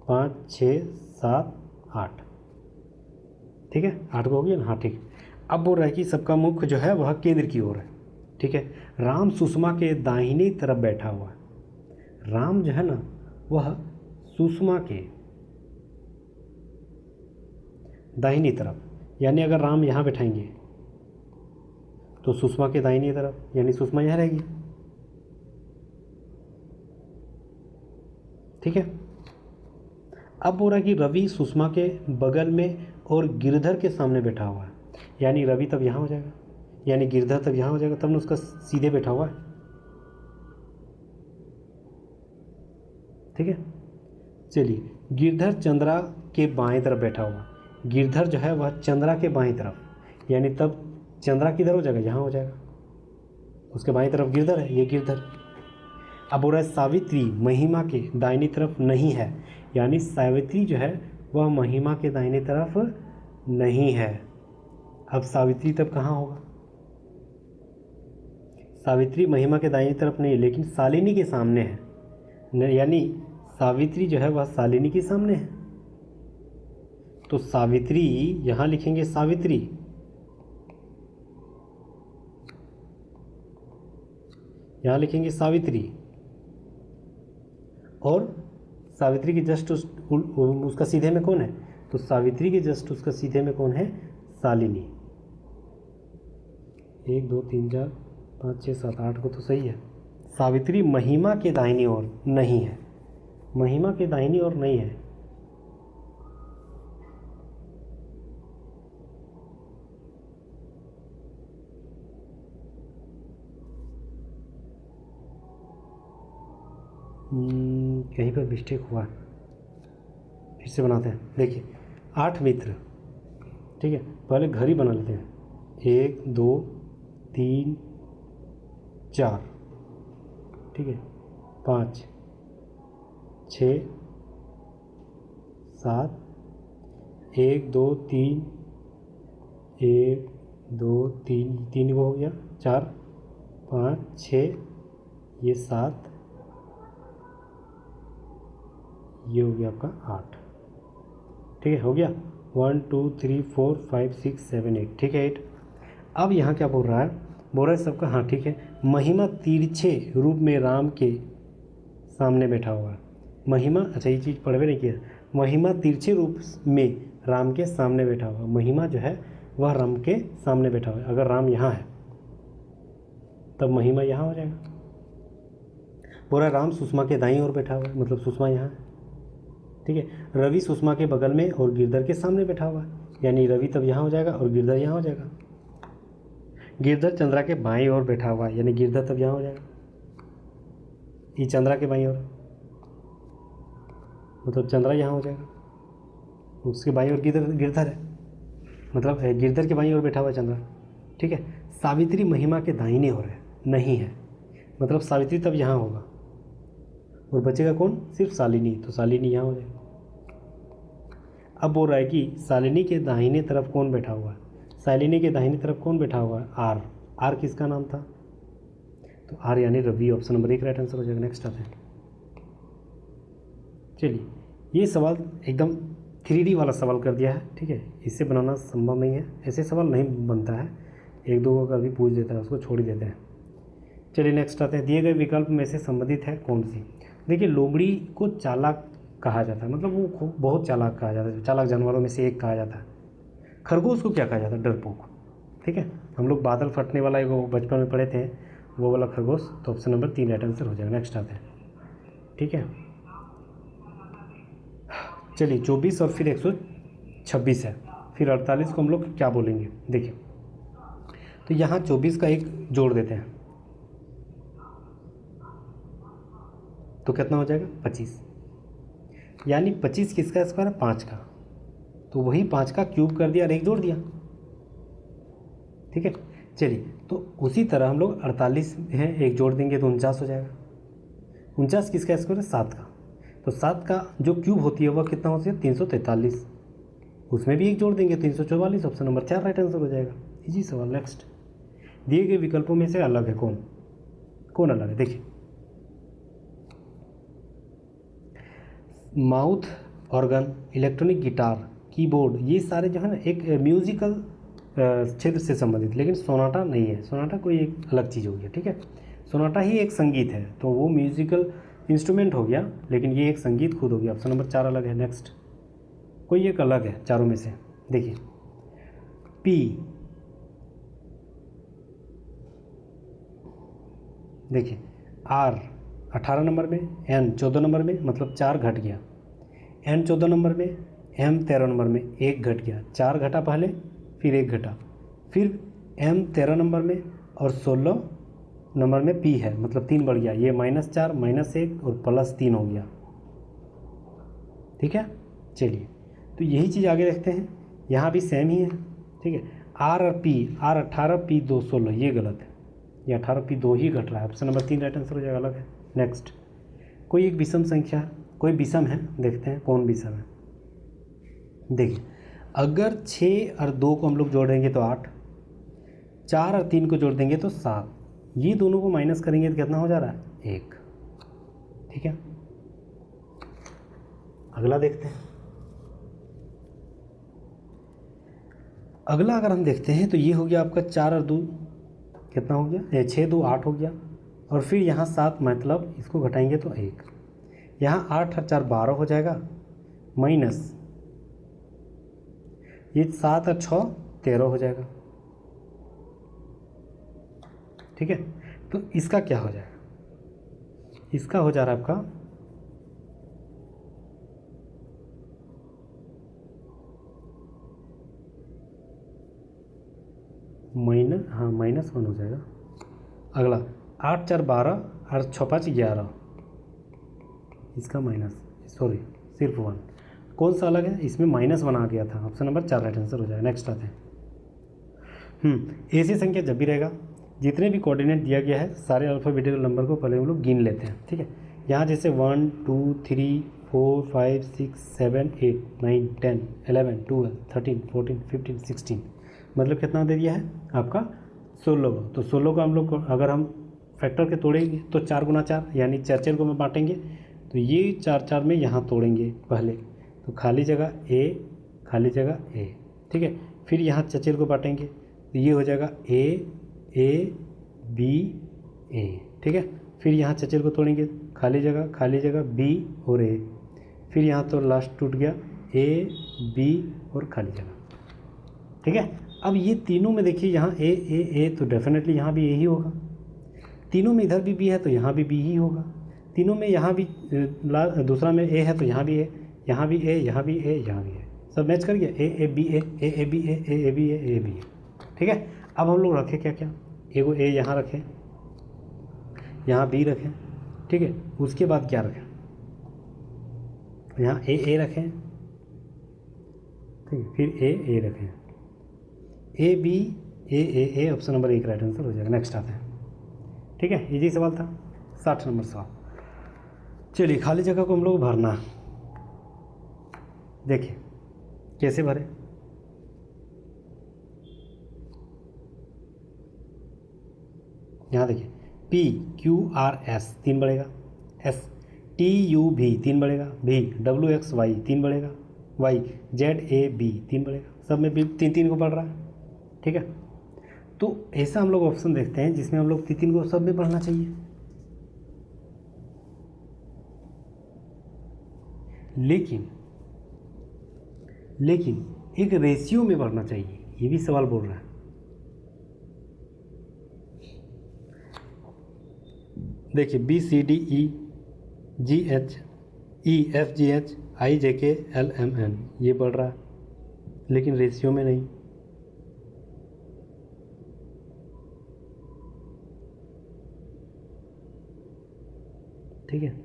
5 6 7 8, ठीक है, 8 को हो गया ना, हाँ ठीक। अब बोल रहा है कि सबका मुख जो है वह केंद्र की ओर है। ठीक है, राम सुषमा के दाहिनी तरफ बैठा हुआ है। राम जो है ना वह सुषमा के दाहिनी तरफ, यानी अगर राम यहाँ बैठाएंगे तो सुषमा के दाहिनी तरफ, यानी सुषमा यहाँ रहेगी। ठीक है, अब बोल रहा है कि रवि सुषमा के बगल में और गिरधर के सामने बैठा हुआ है, यानी रवि तब यहाँ हो जाएगा, यानी गिरधर तब यहाँ हो जाएगा, तब ना उसका सीधे बैठा हुआ है। ठीक है, चलिए गिरधर चंद्रा के बाएं तरफ बैठा हुआ, गिरधर जो है वह चंद्रा के बाएं तरफ, यानी तब चंद्रा किधर हो जाएगा, यहाँ हो जाएगा, उसके बाएं तरफ गिरधर है, ये गिरधर। अब बोल रहा है सावित्री महिमा के दाहिनी तरफ नहीं है, यानी सावित्री जो है वह महिमा के दाहिनी तरफ नहीं है। अब सावित्री तब कहाँ होगा, सावित्री महिमा के दाहिनी तरफ नहीं, लेकिन शालिनी के सामने है, यानी सावित्री जो है वह शालिनी के सामने है। तो सावित्री यहाँ लिखेंगे सावित्री, यहाँ लिखेंगे सावित्री, और सावित्री के जस्ट उसका सीधे में कौन है, तो सावित्री के जस्ट उसका सीधे में कौन है, शालिनी। 1 2 3 4 5 6 7 8 को तो सही है। सावित्री महिमा के दाहिनी ओर नहीं है, महिमा के दाहिनी ओर नहीं है। कहीं पर मिस्टेक हुआ, फिर से बनाते हैं। देखिए 8 मित्र, ठीक है, पहले घर ही बना लेते हैं। 1 2 3 4, ठीक है, 5 6 7, 1 2 3, 1 2 3, 3 को हो गया, 4 5 6, ये 7, ये हो गया आपका 8, ठीक है, हो गया 1 2 3 4 5 6 7 8, ठीक है 8। अब यहाँ क्या बोल रहा है, बोल रहा है सबका, हाँ ठीक है, महिमा तिरछे रूप में राम के सामने बैठा हुआ है। महिमा, अच्छा ये चीज़ पढ़वे नहीं किया, महिमा तिरछे रूप में राम के सामने बैठा हुआ। महिमा जो है वह राम के सामने बैठा हुआ है। अगर राम यहाँ है तब महिमा यहाँ हो जाएगा। बोल रहा है राम सुषमा के दाईं ओर बैठा हुआ है, मतलब सुषमा यहाँ है, ठीक है। रवि सुषमा के बगल में और गिरधर के सामने बैठा हुआ है, यानी रवि तब यहाँ हो जाएगा और गिरधर यहाँ हो जाएगा। गिरधर चंद्रा के बाईं ओर बैठा हुआ है, यानी गिरधर तब यहाँ हो जाएगा, ये चंद्रा के बाईं ओर, मतलब चंद्रा यहाँ हो जाएगा, उसके बाईं ओर गिरधर है, मतलब गिरधर के बाईं ओर बैठा हुआ है चंद्रा, ठीक है। सावित्री महिमा के दाहिने ओर है, नहीं है, मतलब सावित्री तब यहाँ होगा और बचेगा कौन, सिर्फ शालिनी, तो शालिनी यहाँ हो जाएगा। अब बोल रहा है कि शालिनी के दाहिने तरफ कौन बैठा हुआ है, शालिनी के दाहिनी तरफ कौन बैठा हुआ है, आर। आर किसका नाम था, तो आर यानी Ravi, option number 1 right answer हो जाएगा। नेक्स्ट आते हैं, चलिए ये सवाल एकदम 3D वाला सवाल कर दिया है, ठीक है, इससे बनाना संभव नहीं है, ऐसे सवाल नहीं बनता है, 1-2 का भी पूछ देता है, उसको छोड़ ही देते हैं। चलिए नेक्स्ट आते हैं, दिए गए विकल्प में से संबंधित है कौन सी। देखिए लोमड़ी को चालाक कहा जाता है, मतलब वो बहुत चालाक कहा जाता है, चालाक जानवरों में से एक कहा जाता है। खरगोश को क्या कहा जाता है, डरपोक, ठीक है, हम लोग बादल फटने वाला एक बचपन में पढ़े थे, वो वाला खरगोश, तो ऑप्शन नंबर 3 राइट आंसर हो जाएगा। नेक्स्ट आते हैं, ठीक है, चलिए 24 और फिर 126 है, फिर 48 को हम लोग क्या बोलेंगे। देखिए तो यहाँ 24 का एक जोड़ देते हैं तो कितना हो जाएगा 25, यानी 25 किसका स्क्वायर है, 5 का, तो वही 5 का क्यूब कर दिया और एक जोड़ दिया, ठीक है। चलिए तो उसी तरह हम लोग 48 है, एक जोड़ देंगे तो 49 हो जाएगा। 49 किसका स्क्वायर है, 7 का, तो 7 का जो क्यूब होती है वह कितना होती है, 343, उसमें भी एक जोड़ देंगे 344, ऑप्शन नंबर 4 राइट आंसर हो जाएगा। इजी सवाल। नेक्स्ट, दिए गए विकल्पों में से अलग है कौन, कौन अलग है, देखिए mouth organ, electronic guitar, keyboard, ये सारे जो है ना एक म्यूजिकल क्षेत्र से संबंधित, लेकिन सोनाटा नहीं है, सोनाटा कोई एक अलग चीज़ हो गया, ठीक है, सोनाटा ही एक संगीत है, तो वो म्यूजिकल इंस्ट्रूमेंट हो गया, लेकिन ये एक संगीत खुद हो गया, ऑप्शन नंबर 4 अलग है। नेक्स्ट, कोई एक अलग है चारों में से, देखिए पी, देखिए आर 18 नंबर में, एन 14 नंबर में, मतलब 4 घट गया, एन 14 नंबर में, एम 13 नंबर में, 1 घट गया, 4 घटा पहले, फिर 1 घटा, फिर एम 13 नंबर में और 16 नंबर में पी है, मतलब 3 बढ़ गया, ये -4 -1 और +3 हो गया, ठीक है। चलिए तो यही चीज़ आगे रखते हैं, यहाँ भी सेम ही है, ठीक है। आर और पी, आर 18 पी 2 16, ये गलत है, ये 18 पी 2 ही घट रहा है, ऑप्शन नंबर 3 राइट आंसर हो जाएगा, अलग है। नेक्स्ट, कोई एक विषम संख्या, कोई विषम है, देखते हैं कौन विषम है। देखिए अगर 6 और 2 को हम लोग जोड़ेंगे तो 8, 4 और 3 को जोड़ देंगे तो 7, ये दोनों को माइनस करेंगे तो कितना हो जा रहा है, 1, ठीक है। अगला देखते हैं, अगला अगर हम देखते हैं तो ये हो गया आपका 4 और 2 कितना हो गया, 6 2 8 हो गया। और फिर यहाँ 7 मतलब इसको घटाएंगे तो 1, यहाँ 8 और 4 12 हो जाएगा, माइनस ये 7 और 6 13 हो जाएगा। ठीक है, तो इसका क्या हो जाएगा, इसका हो जा रहा है आपका -1 हो जाएगा। अगला 8 4 12 और 6 5 11, इसका माइनस, सॉरी सिर्फ 1, कौन सा अलग है, इसमें -1 आ गया था। ऑप्शन नंबर 4 राइट आंसर हो जाएगा। नेक्स्ट आते हैं। ऐसी संख्या जब भी रहेगा जितने भी कोऑर्डिनेट दिया गया है सारे अल्फ़ाबेटिकल नंबर को पहले हम लोग गिन लेते हैं। ठीक है, यहाँ जैसे 1 2 3 4 5 6 7 8 9 10 11 12 13 14 15 16, मतलब कितना दे दिया है आपका 16 को। तो 16 को हम लोग अगर हम फैक्टर के तोड़ेंगे तो 4 गुना 4 यानी 4 4 को में बांटेंगे, तो ये 4 4 में यहाँ तोड़ेंगे पहले, तो खाली जगह ए, खाली जगह ए। ठीक है, फिर यहाँ 4 4 को बांटेंगे तो ये हो जाएगा ए बी ए। ठीक है, फिर यहाँ 4 4 को तोड़ेंगे, खाली जगह बी और ए, फिर यहाँ तो लास्ट टूट गया ए बी और खाली जगह। ठीक है, अब ये तीनों में देखिए यहाँ ए तो डेफिनेटली यहाँ भी ए ही होगा, तीनों में इधर भी बी है तो यहाँ भी बी ही होगा, तीनों में यहाँ भी दूसरा में ए है तो यहाँ भी ए, यहाँ भी ए, यहाँ भी ए, यहाँ भी ए, सब मैच कर गया, A B A B A B A B A. ठीक है, अब हम लोग रखें क्या क्या, एगो ए यहाँ रखें, यहाँ बी रखें। ठीक है, उसके बाद क्या रखें, यहाँ ए रखें। ठीक है, फिर ए रखें, A B A, option number 1 right answer हो जाएगा। नेक्स्ट आते हैं। ठीक है, इजी सवाल था। 60 नंबर सवाल, चलिए खाली जगह को हम लोग भरना, देखिए कैसे भरें। यहाँ देखिए P Q R S 3 बढ़ेगा, S T U V 3 बढ़ेगा, V W X Y 3 बढ़ेगा, Y Z A B 3 बढ़ेगा, सब में भी 3 3 को बढ़ रहा है। ठीक है, तो ऐसा हम लोग ऑप्शन देखते हैं जिसमें हम लोग 3 3 को सब में बढ़ना चाहिए, लेकिन एक रेशियो में बढ़ना चाहिए, ये भी सवाल बोल रहा है। देखिए B C D E G H E F G H I J K L M N ये बढ़ रहा है, लेकिन रेशियो में नहीं। ठीक है,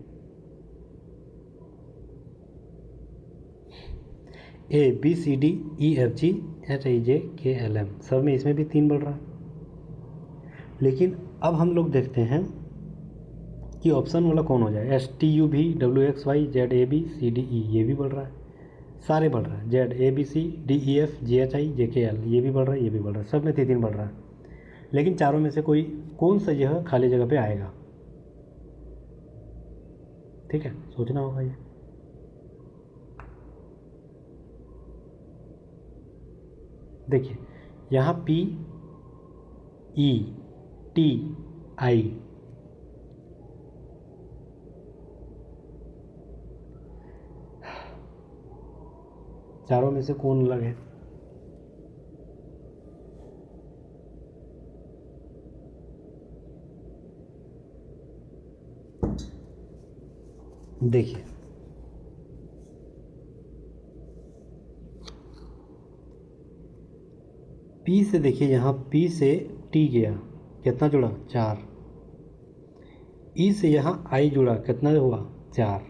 A B C D E F G H I J K L M सब में इसमें भी 3 बढ़ रहा है, लेकिन अब हम लोग देखते हैं कि ऑप्शन वाला कौन हो जाए। S T U V W X Y Z A B C D E ये भी बढ़ रहा है, सारे बढ़ रहा है, Z A B C D E F G H I J K L ये भी बढ़ रहा है, ये भी बढ़ रहा है, सब में 3 3 बढ़ रहा है, लेकिन चारों में से कौन सा यह खाली जगह पे आएगा। ठीक है, सोचना होगा ये। देखिए यहाँ P E T I चारों में से कौन अलग है, देखिए P से, देखिए यहाँ P से T गया, कितना जुड़ा 4, E से यहाँ I जुड़ा, कितना हुआ 4,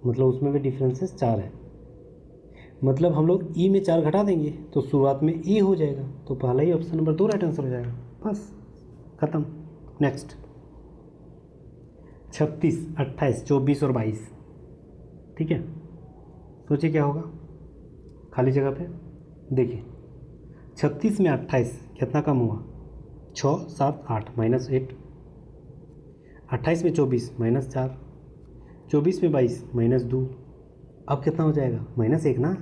मतलब उसमें भी डिफरेंसेस 4 है, मतलब हम लोग E में 4 घटा देंगे तो शुरुआत में E हो जाएगा, तो पहला ही ऑप्शन नंबर 2 राइट आंसर हो जाएगा, बस खत्म। नेक्स्ट 36 28 24 और 22। ठीक है, सोचिए क्या होगा खाली जगह पे। देखिए 36 में 28 कितना कम हुआ, 6 7 8 -8, 28 में 24 -4, 24 में 22 -2, अब कितना हो जाएगा -1 ना,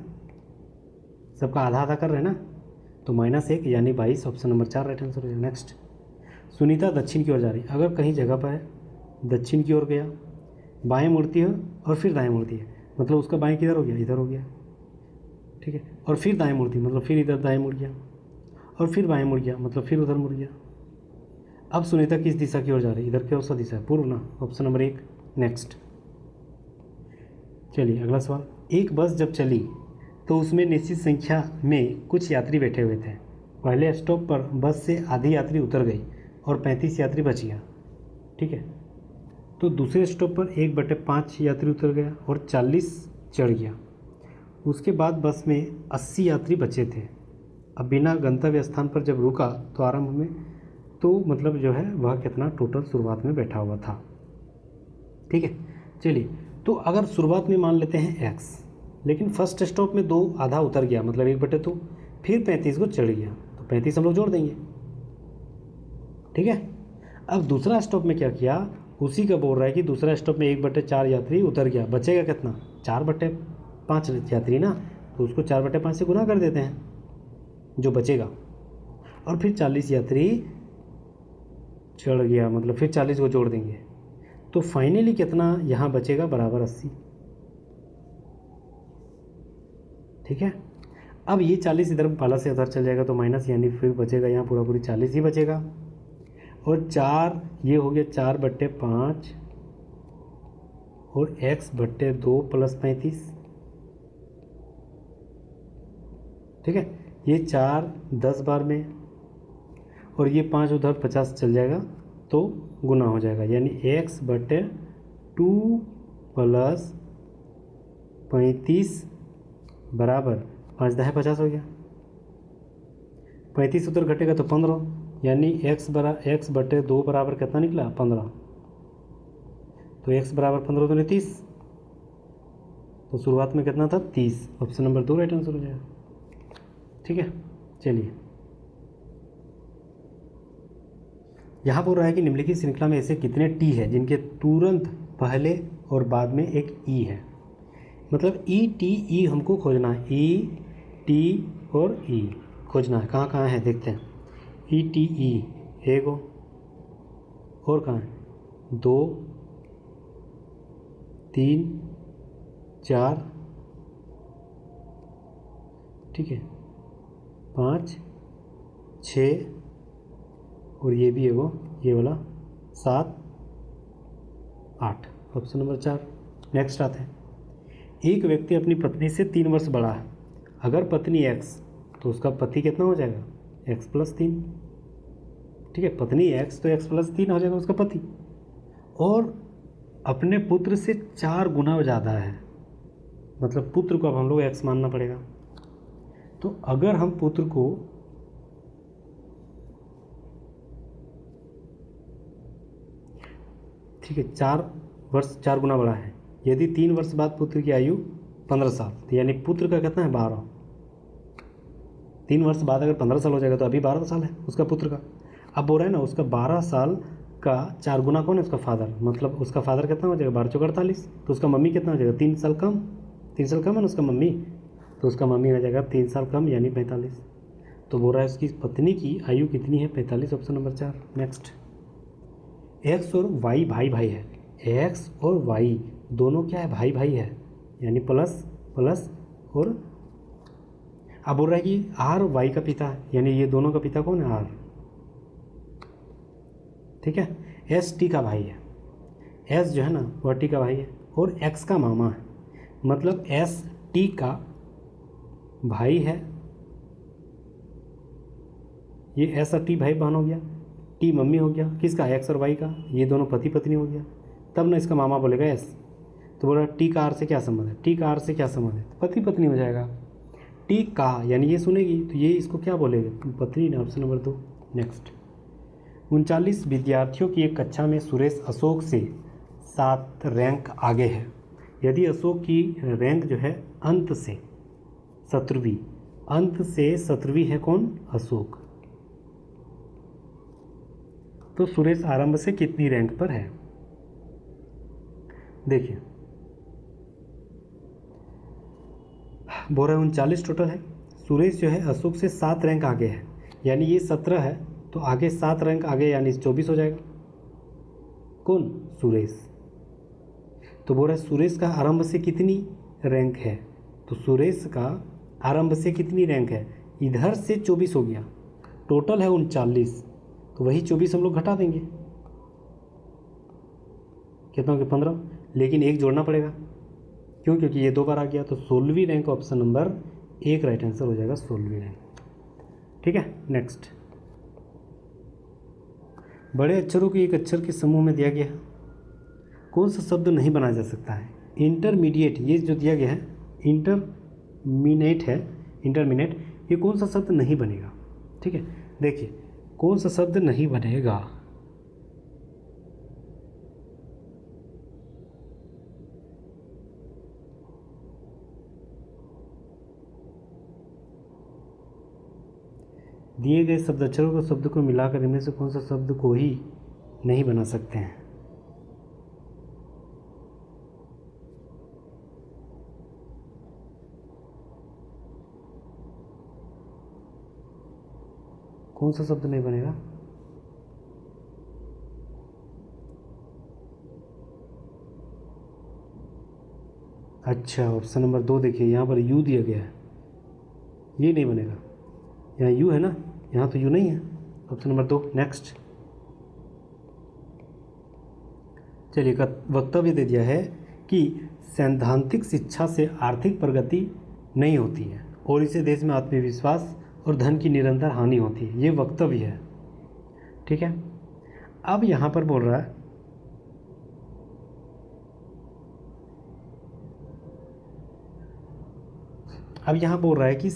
सबका आधा आधा कर रहे हैं ना, तो -1 यानी 22, ऑप्शन नंबर 4 राइट आंसर हो जाएगा। नेक्स्ट, सुनीता दक्षिण की ओर जा रही है। अगर कहीं जगह पर है, दक्षिण की ओर गया, बाएं मुड़ती है और फिर दाएं मुड़ती है, मतलब उसका बाएं किधर हो गया, इधर हो गया, ठीक है, और फिर दाएं मुड़ती मतलब फिर इधर दाएं मुड़ गया, और फिर बाएं मुड़ गया मतलब फिर उधर मुड़ गया। अब सुनीता किस दिशा की ओर जा रही है, इधर की ओर सा दिशा है, पूर्व ना, ऑप्शन नंबर 1। नेक्स्ट, चलिए अगला सवाल, एक बस जब चली तो उसमें निश्चित संख्या में कुछ यात्री बैठे हुए थे। पहले स्टॉप पर बस से आधी यात्री उतर गई और 35 यात्री बच गया, ठीक है। तो दूसरे स्टॉप पर 1/5 यात्री उतर गया और 40 चढ़ गया। उसके बाद बस में 80 यात्री बचे थे। अब बिना गंतव्य स्थान पर जब रुका तो आरंभ में, तो मतलब जो है वह कितना टोटल शुरुआत में बैठा हुआ था, ठीक है। चलिए, तो अगर शुरुआत में मान लेते हैं x, लेकिन फर्स्ट स्टॉप में 2 आधा उतर गया मतलब 1/2, फिर 35 को चढ़ गया, तो 35 हम लोग जोड़ देंगे, ठीक है। अब दूसरा स्टॉप में क्या किया, उसी का बोल रहा है कि दूसरा स्टॉप में 1/4 यात्री उतर गया, बचेगा कितना, 4/5 यात्री ना, तो उसको 4/5 से गुना कर देते हैं जो बचेगा, और फिर 40 यात्री चढ़ गया मतलब फिर 40 को जोड़ देंगे, तो फाइनली कितना यहाँ बचेगा, बराबर 80, ठीक है। अब ये 40 इधर पाला से उधर चल जाएगा तो माइनस, यानी फिर बचेगा यहाँ पूरा पूरी 40 ही बचेगा, और 4 ये हो गया 4/5 और x/2 + 35, ठीक है। ये 4 10 बार में और ये 5 उधर 50 चल जाएगा तो गुना हो जाएगा, यानी x/2 + 35 बराबर 5 10 50 हो गया। 35 उधर घटेगा तो 15, यानी x/2 बराबर कितना निकला, 15। तो x बराबर 15 तो 30, तो शुरुआत में कितना था, 30, ऑप्शन नंबर 2 राइट आंसर हो जाएगा, ठीक है। चलिए, यहाँ बोल रहा है कि निम्नलिखित श्रृंखला में ऐसे कितने टी है जिनके तुरंत पहले और बाद में एक ई है, मतलब ई टी ई हमको खोजना है, ई टी और ई खोजना है, कहाँ कहाँ है देखते हैं। ई टी ई एक हो, और कहाँ है, 2 3 4, ठीक है, 5 6, और ये भी है वो, ये वाला 7 8, ऑप्शन नंबर 4। नेक्स्ट आते हैं, एक व्यक्ति अपनी पत्नी से 3 वर्ष बड़ा है। अगर पत्नी x तो उसका पति कितना हो जाएगा, x + 3, ठीक है। पत्नी x तो x + 3 हो जाएगा उसका पति, और अपने पुत्र से 4 गुना ज़्यादा है, मतलब पुत्र को अब हम लोग x मानना पड़ेगा। तो अगर हम पुत्र को ठीक है 4 वर्ष 4 गुना बड़ा है, यदि 3 वर्ष बाद पुत्र की आयु 15 साल, तो यानी पुत्र का कितना है, 12। 3 वर्ष बाद अगर 15 साल हो जाएगा तो अभी 12 साल है उसका पुत्र का। अब बोल रहा है ना, उसका 12 साल का 4 गुना कौन है, उसका फादर, मतलब उसका फादर कितना हो जाएगा, 12 × 4 = 48, तो उसका मम्मी कितना हो जाएगा, 3 साल कम, 3 साल कम है ना उसका मम्मी, तो उसका मम्मी हो जाएगा 3 साल कम यानी 45। तो बोल रहा है उसकी पत्नी की आयु कितनी है, 45, ऑप्शन नंबर 4। नेक्स्ट, एक्स और वाई भाई भाई है, एक्स और वाई दोनों क्या है, भाई भाई है, यानी प्लस प्लस, और अब बोल रहा है कि आर वाई का पिता है, यानी ये दोनों का पिता कौन है, आर, ठीक है। एस टी का भाई है, एस जो है ना वह टी का भाई है, और एक्स का मामा है, मतलब एस टी का भाई है, ये एस और टी भाई बहन हो गया, टी मम्मी हो गया, किसका, एक्स और वाई का, ये दोनों पति पत्नी हो गया, तब ना इसका मामा बोलेगा एस। तो बोला टी का आर से क्या संबंध है, टी का आर से क्या संबंध है, पति पत्नी हो जाएगा। टी का यानी ये सुनेगी तो ये इसको क्या बोलेगा, पत्नी ने, ऑप्शन नंबर 2। नेक्स्ट, 39 विद्यार्थियों की एक कक्षा में सुरेश अशोक से 7 रैंक आगे है। यदि अशोक की रैंक जो है अंत से 17वीं, अंत से 17वीं है कौन, अशोक, तो सुरेश आरंभ से कितनी रैंक पर है। देखिए बोल रहे 39 टोटल है, सुरेश जो है अशोक से 7 रैंक आगे है, यानी ये 17 है तो आगे 7 रैंक आगे यानी 24 हो जाएगा। कौन? सुरेश। तो बोल रहा है सुरेश का आरंभ से कितनी रैंक है, तो सुरेश का आरंभ से कितनी रैंक है, इधर से 24 हो गया, टोटल है 39, तो वही 24 हम लोग घटा देंगे, कितना हो गया 15, लेकिन एक जोड़ना पड़ेगा, क्यों? क्योंकि ये 2 बार आ गया, तो 16वीं rank option number 1 right answer हो जाएगा, 16वीं रैंक। ठीक है, नेक्स्ट। बड़े अक्षरों के एक अक्षर के समूह में दिया गया है, कौन सा शब्द नहीं बनाया जा सकता है? इंटरमीडिएट, ये जो दिया गया है इंटरमीनेट है, इंटरमीनेट, ये कौन सा शब्द नहीं बनेगा? ठीक है, देखिए कौन सा शब्द नहीं बनेगा। दिए गए शब्द अक्षरों को शब्द को मिलाकर इनमें से कौन सा शब्द को ही नहीं बना सकते हैं? कौन सा शब्द नहीं बनेगा? अच्छा, ऑप्शन नंबर 2 देखिए, यहाँ पर यू दिया गया है, ये नहीं बनेगा, यहाँ यू है ना, यहाँ तो यू नहीं है, ऑप्शन नंबर 2। नेक्स्ट, चलिए वक्तव्य दे दिया है कि सैद्धांतिक शिक्षा से आर्थिक प्रगति नहीं होती है और इससे देश में आत्मविश्वास और धन की निरंतर हानि होती है, ये वक्तव्य है। ठीक है, अब यहाँ पर बोल रहा है कि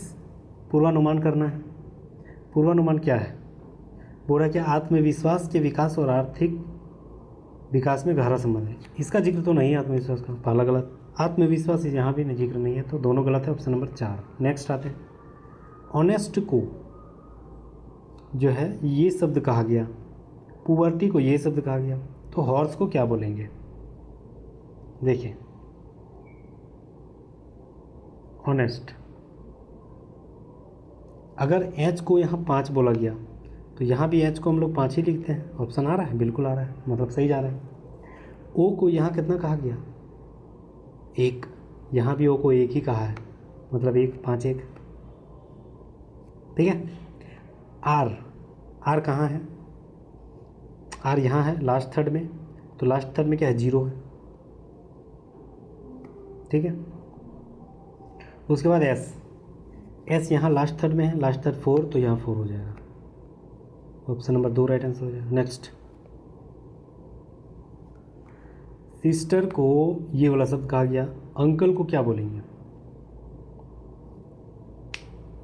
पूर्वानुमान करना है। पूर्वानुमान क्या है? बोल रहा है कि आत्मविश्वास के विकास और आर्थिक विकास में गहरा संबंध है। इसका जिक्र तो नहीं है आत्मविश्वास का, पहला गलत। आत्मविश्वास यहाँ भी नहीं, जिक्र नहीं है, तो दोनों गलत है, ऑप्शन नंबर 4। नेक्स्ट आते हैं, ऑनेस्ट को जो है ये शब्द कहा गया, पुअर्टी को ये शब्द कहा गया, तो हॉर्स को क्या बोलेंगे? देखिए, ऑनेस्ट, अगर एच को यहाँ 5 बोला गया तो यहाँ भी एच को हम लोग 5 ही लिखते हैं, ऑप्शन आ रहा है, बिल्कुल आ रहा है, मतलब सही जा रहा है। ओ को यहाँ कितना कहा गया? 1, यहाँ भी ओ को 1 ही कहा है, मतलब 1 5 1। ठीक है, आर कहाँ है? आर यहाँ है लास्ट थर्ड में, तो लास्ट थर्ड में क्या है? 0 है। ठीक है, उसके बाद एस यहाँ लास्ट थर्ड में है, लास्ट थर्ड 4, तो यहाँ 4 हो जाएगा, ऑप्शन नंबर 2 राइट आंसर हो जाएगा। नेक्स्ट, सिस्टर को ये वाला शब्द कहा गया, अंकल को क्या बोलेंगे?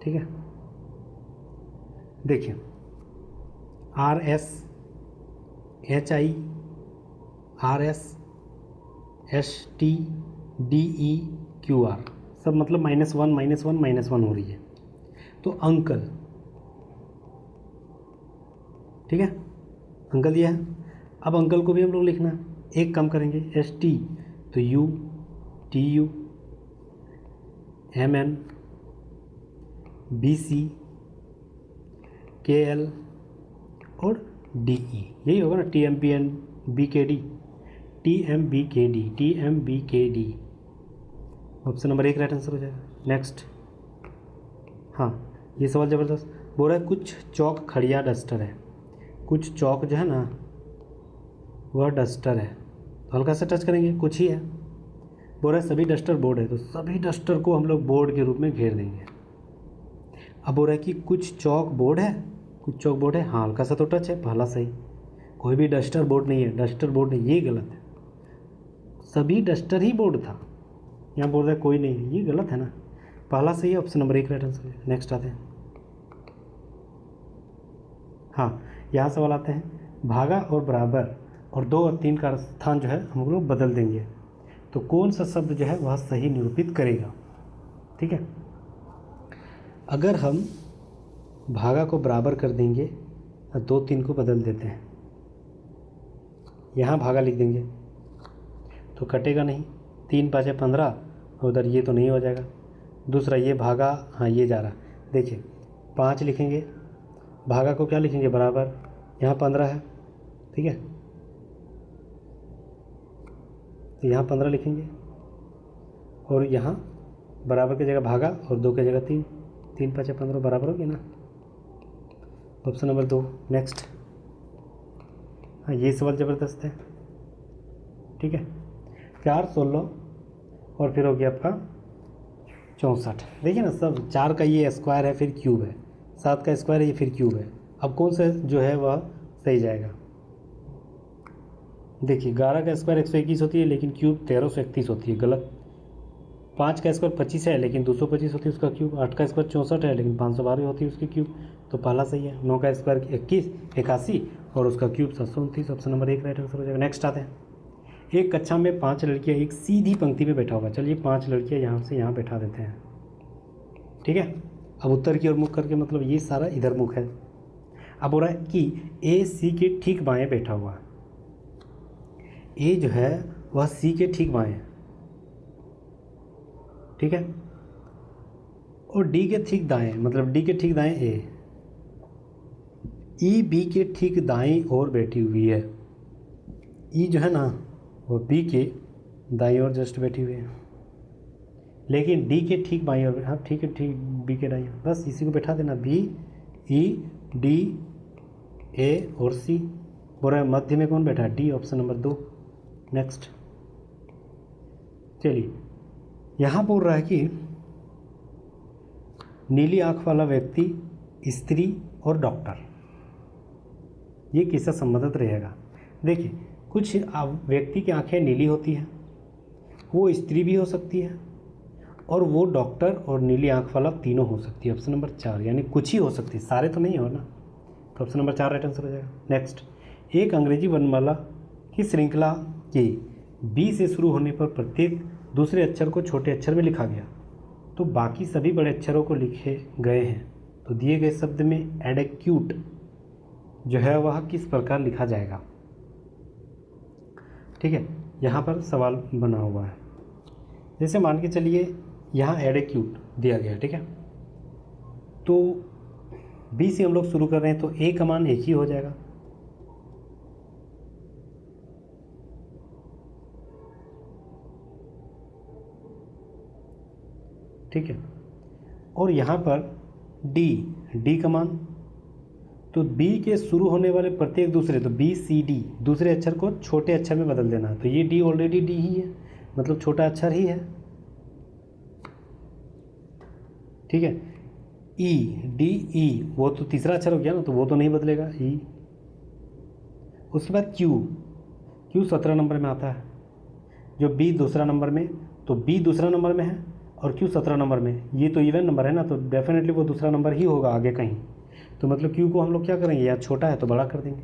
ठीक है, देखिए, RS HI RS ST DEQR सब मतलब -1 -1 -1 हो रही है, तो अंकल। ठीक है, अंकल दिया है। अब अंकल को भी हम लोग लिखना है, एक काम करेंगे, ST तो U TU MN BC KL और DE, यही होगा ना, TMBKD option number 1 right answer हो जाएगा। नेक्स्ट, हाँ ये सवाल ज़बरदस्त बोल रहा है, कुछ चौक खड़िया डस्टर है, कुछ चौक जो है ना वह डस्टर है, तो हल्का सा टच करेंगे, कुछ ही है। बोल रहा है सभी डस्टर बोर्ड है, तो सभी डस्टर को हम लोग बोर्ड के रूप में घेर देंगे। अब बोल रहा है कि कुछ चौक बोर्ड है, कुछ चौक बोर्ड है, हाँ हल्का सा तो टच है, पहला सही। कोई भी डस्टर बोर्ड नहीं है, डस्टर बोर्ड नहीं, ये गलत है, सभी डस्टर ही बोर्ड था, यहाँ बोल रहा है कोई नहीं है, ये गलत है ना, पहला सही है, ऑप्शन नंबर 1 राइट आंसर है। नेक्स्ट आते हैं, हाँ यहाँ सवाल आते हैं, भागा और बराबर और 2 और 3 का स्थान जो है हम लोग बदल देंगे, तो कौन सा शब्द जो है वह सही निरूपित करेगा? ठीक है, अगर हम भागा को बराबर कर देंगे और 2 3 को बदल देते हैं, यहाँ भागा लिख देंगे तो कटेगा नहीं, 3 5 15, उधर ये तो नहीं हो जाएगा। दूसरा ये भागा, हाँ ये जा रहा, देखिए 5 लिखेंगे, भागा को क्या लिखेंगे बराबर, यहाँ 15 है, ठीक है, तो यहाँ 15 लिखेंगे और यहाँ बराबर की जगह भागा और 2 की जगह 3, 3 5 15 बराबर हो गया ना। Option number 2 next. हाँ ये सवाल ज़बरदस्त है, ठीक है। 4 16 और फिर हो गया आपका 64। देखिए ना सब 4 का ये स्क्वायर है फिर क्यूब है, 7 का स्क्वायर है ये फिर क्यूब है। अब कौन सा जो है वह सही जाएगा। देखिए 11 का स्क्वायर 121 होती है लेकिन क्यूब 1331 होती है, गलत। 5 का स्क्वायर 25 है लेकिन 225 होती है उसका क्यूब। 8 का स्क्वायर 64 है लेकिन 512 होती है उसकी क्यूब, तो पहला सही है। 9 का स्क्वायर 81 और उसका cube 729। Option number 1 right answer हो जाएगा। नेक्स्ट आते हैं। एक कक्षा में 5 लड़कियां एक सीधी पंक्ति में बैठा होगा। चलिए 5 लड़कियां यहाँ से यहाँ बैठा देते हैं, ठीक है। अब उत्तर की ओर मुख करके, मतलब ये सारा इधर मुख है। अब हो रहा है कि ए सी के ठीक बाएं बैठा हुआ है। ए जो है वह सी के ठीक बाएं है, ठीक है, और डी के ठीक दाएं, मतलब डी के ठीक दाएं ए। ई बी के ठीक दाएं ओर बैठी हुई है। ई जो है ना वो बी के दाएं ओर जस्ट बैठी हुई है, लेकिन डी के ठीक बाएं ओर। हाँ ठीक है, ठीक बी के दाएं ओर, बस इसी को बैठा देना। बी ई डी ए और सी। बोल रहा है मध्य में कौन बैठा है, डी। Option number 2 next. चलिए यहाँ बोल रहा है कि नीली आंख वाला व्यक्ति, स्त्री और डॉक्टर, ये किससे संबंधित रहेगा। देखिए कुछ व्यक्ति की आंखें नीली होती हैं, वो स्त्री भी हो सकती है और वो डॉक्टर और नीली आंख वाला तीनों हो सकती है। ऑप्शन नंबर 4, यानी कुछ ही हो सकती है, सारे तो नहीं हो ना। तो ऑप्शन नंबर 4 राइट आंसर हो जाएगा। नेक्स्ट। एक अंग्रेजी वर्णमाला की श्रृंखला के बी से शुरू होने पर प्रत्येक दूसरे अक्षर को छोटे अक्षर में लिखा गया तो बाकी सभी बड़े अक्षरों को लिखे गए हैं, तो दिए गए शब्द में एडेक्यूट जो है वह किस प्रकार लिखा जाएगा। ठीक है, यहाँ पर सवाल बना हुआ है। जैसे मान के चलिए यहाँ एडेक्यूट दिया गया, ठीक है, तो बी से हम लोग शुरू कर रहे हैं तो ए का मान एक ही हो जाएगा। ठीक है, और यहाँ पर डी का मान, तो बी के शुरू होने वाले प्रत्येक दूसरे, तो बी सी डी दूसरे अक्षर को छोटे अक्षर में बदल देना, तो ये डी ऑलरेडी डी ही है, मतलब छोटा अक्षर ही है। ठीक है, ई डी ई वो तो तीसरा अक्षर हो गया ना, तो वो तो नहीं बदलेगा ई। उसके बाद क्यू 17 नंबर में आता है, जो बी दूसरा नंबर में, तो बी दूसरा नंबर में है और क्यू 17 नंबर में, ये तो इवन नंबर है ना, तो डेफिनेटली वो दूसरा नंबर ही होगा आगे कहीं। तो मतलब क्यू को हम लोग क्या करेंगे, या छोटा है तो बड़ा कर देंगे,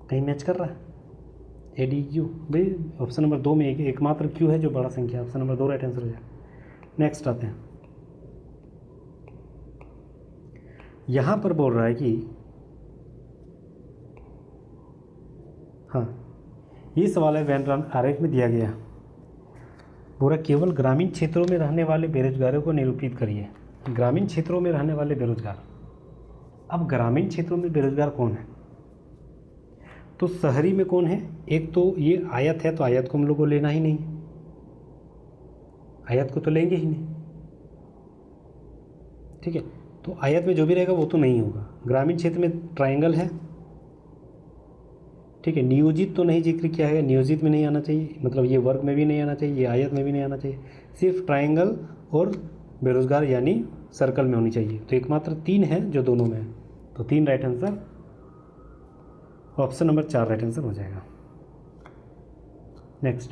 कहीं मैच कर रहा है ए डी क्यू। भाई ऑप्शन नंबर 2 में एकमात्र क्यू है जो बड़ा संख्या। ऑप्शन नंबर 2 राइट आंसर हो जाए। नेक्स्ट आते हैं। यहाँ पर बोल रहा है कि हाँ ये सवाल है वेन आरेख में दिया गया। पूरा केवल ग्रामीण क्षेत्रों में रहने वाले बेरोजगारों को निरूपित करिए। ग्रामीण क्षेत्रों में रहने वाले बेरोजगार। अब ग्रामीण क्षेत्रों में बेरोजगार कौन है, तो शहरी में कौन है। एक तो ये आयत है, तो आयत को हम लोग को लेना ही नहीं, आयत को तो लेंगे ही नहीं। ठीक है, तो आयत में जो भी रहेगा वो तो नहीं होगा। ग्रामीण क्षेत्र में ट्रायंगल है। ठीक है, नियोजित तो नहीं जिक्र किया है, नियोजित में नहीं आना चाहिए, मतलब ये वर्ग में भी नहीं आना चाहिए, ये आयत में भी नहीं आना चाहिए, सिर्फ ट्रायंगल और बेरोजगार यानी सर्कल में होनी चाहिए। तो एकमात्र 3 है जो दोनों में है, तो 3 right answer. Option number 4 right answer हो जाएगा। नेक्स्ट।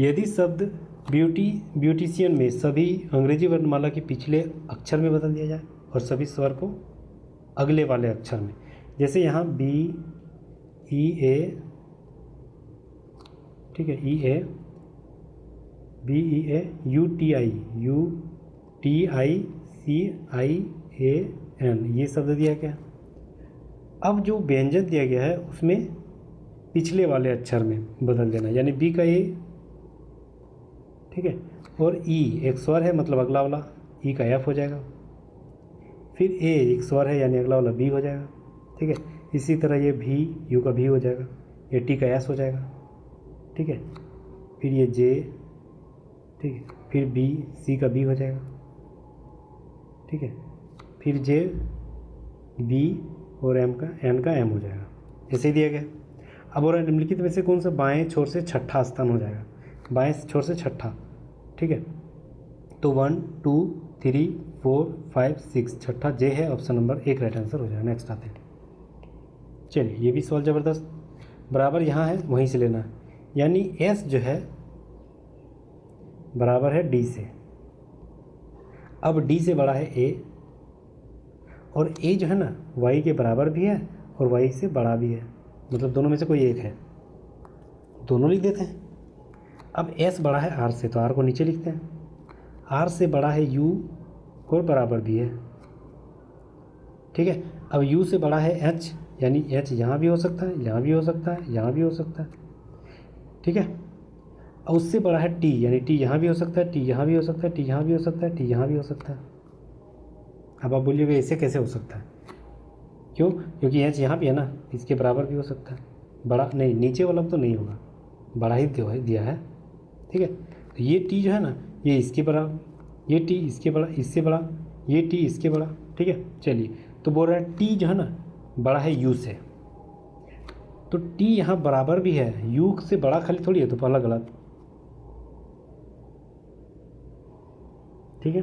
यदि शब्द ब्यूटिशियन में सभी अंग्रेजी वर्णमाला के पिछले अक्षर में बदल दिया जाए और सभी स्वर को अगले वाले अक्षर में, जैसे यहाँ बी ई ए, ठीक है, E A B E A U T I C I A N, ये शब्द दिया गया। अब जो व्यंजन दिया गया है उसमें पिछले वाले अक्षर में बदल देना, यानी बी का ए, ठीक है, और ई एक स्वर है मतलब अगला वाला, ई का एफ हो जाएगा। फिर ए एक स्वर है यानी अगला वाला बी हो जाएगा, ठीक है। इसी तरह ये भी यू का भी हो जाएगा, ये टी का एस हो जाएगा, ठीक है। फिर ये जे, ठीक है। फिर बी सी का बी हो जाएगा, ठीक है। फिर जे बी और एम का एन का एम हो जाएगा, ऐसे ही दिया गया। अब और निम्नलिखित में से कौन सा बाएं छोर से छठा स्थान हो जाएगा, बाएं छोर से छठा, ठीक है। तो 1 2 3 4 5 6 छठा जे है, ऑप्शन नंबर 1 राइट आंसर हो जाएगा। नेक्स्ट आते हैं, चलिए ये भी सवाल ज़बरदस्त, बराबर यहाँ है वहीं से लेना है, यानी एस जो है बराबर है डी से। अब डी से बड़ा है ए, और ए जो है ना वाई के बराबर भी है और वाई से बड़ा भी है, मतलब दोनों में से कोई एक है, दोनों लिख देते हैं। अब एस बड़ा है आर से, तो आर को नीचे लिखते हैं। आर से बड़ा है यू और बराबर भी है, ठीक है। अब यू से बड़ा है एच, यानी एच यहाँ भी हो सकता है, यहाँ भी हो सकता है, यहाँ भी हो सकता है, ठीक है। और उससे बड़ा है टी, यानी टी यहाँ भी हो सकता है, टी यहाँ भी हो सकता है, टी यहाँ भी हो सकता है, टी यहाँ भी हो सकता है। अब आप बोलिएगा ऐसे कैसे हो सकता है, क्यों? क्योंकि एच यहाँ भी है ना, इसके बराबर भी हो सकता है, बड़ा नहीं, नीचे वाला तो नहीं होगा, बड़ा ही दिया है, ठीक है। तो ये टी जो है ना ये इसके बराबर, ये टी इसके बड़ा, इससे बड़ा, ये टी इसके बड़ा, ठीक है। चलिए तो बोल रहा है टी जो है ना बड़ा है यू से, तो टी यहाँ बराबर भी है, यू से बड़ा खाली थोड़ी है, तो पहला गलत, ठीक है।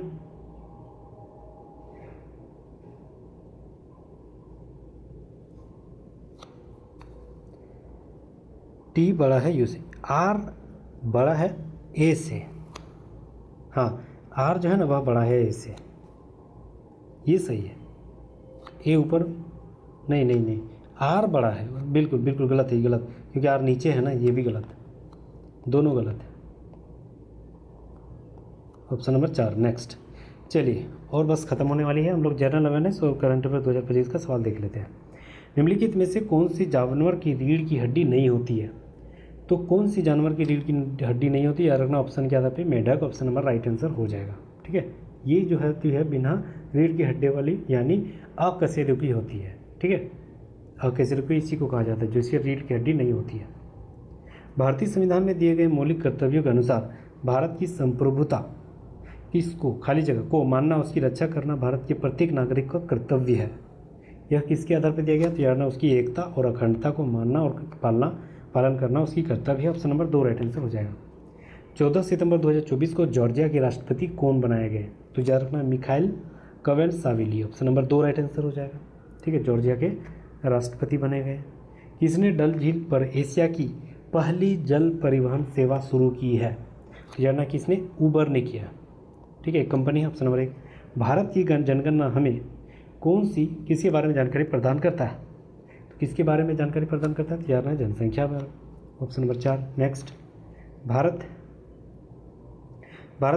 टी बड़ा है यू से, आर बड़ा है ए से, हाँ आर जो है ना वह बड़ा है ए से, ये सही है। ए ऊपर नहीं नहीं नहीं, आर बड़ा है, बिल्कुल बिल्कुल गलत है, गलत, क्योंकि आर नीचे है ना, ये भी गलत है, दोनों गलत है। Option number 4 next. चलिए और बस ख़त्म होने वाली है, हम लोग जनरल अवेयरनेस और करंट अफेयर 2025 का सवाल देख लेते हैं। निम्नलिखित में से कौन सी जानवर की रीढ़ की हड्डी नहीं होती है, तो कौन सी जानवर की रीढ़ की हड्डी नहीं होती, याद रखना ऑप्शन के आधार पे मेढक ऑप्शन नंबर राइट आंसर हो जाएगा, ठीक है। ये जो होती है बिना रीढ़ की हड्डी वाली, यानी अकशेरुकी होती है, ठीक है। अकशेरुकी इसी को कहा जाता है जो इसकी रीढ़ की हड्डी नहीं होती है। भारतीय संविधान में दिए गए मौलिक कर्तव्यों के अनुसार भारत की संप्रभुता किसको, खाली जगह को मानना, उसकी रक्षा करना भारत के प्रत्येक नागरिक का कर्तव्य है। यह किसके आधार पर दिया गया, तो यार उसकी एकता और अखंडता को मानना और पालन करना उसकी कर्तव्य है, ऑप्शन नंबर 2 राइट आंसर हो जाएगा। 14 सितंबर 2024 को जॉर्जिया के राष्ट्रपति कौन बनाए गए, तो याद रखना Mikhail Kvenasavili, option number 2 right answer हो जाएगा, ठीक है। जॉर्जिया के राष्ट्रपति बने गए। किसने डल झील पर एशिया की पहली जल परिवहन सेवा शुरू की है, तो जानना किसने, उबर ने किया, ठीक है, कंपनी है, ऑप्शन नंबर 1। भारत की जनगणना हमें कौन सी किसके बारे में जानकारी प्रदान करता है, तो किसके बारे में जानकारी प्रदान करता है, तो यार जनसंख्या पर, ऑप्शन नंबर 4 नेक्स्ट। भारत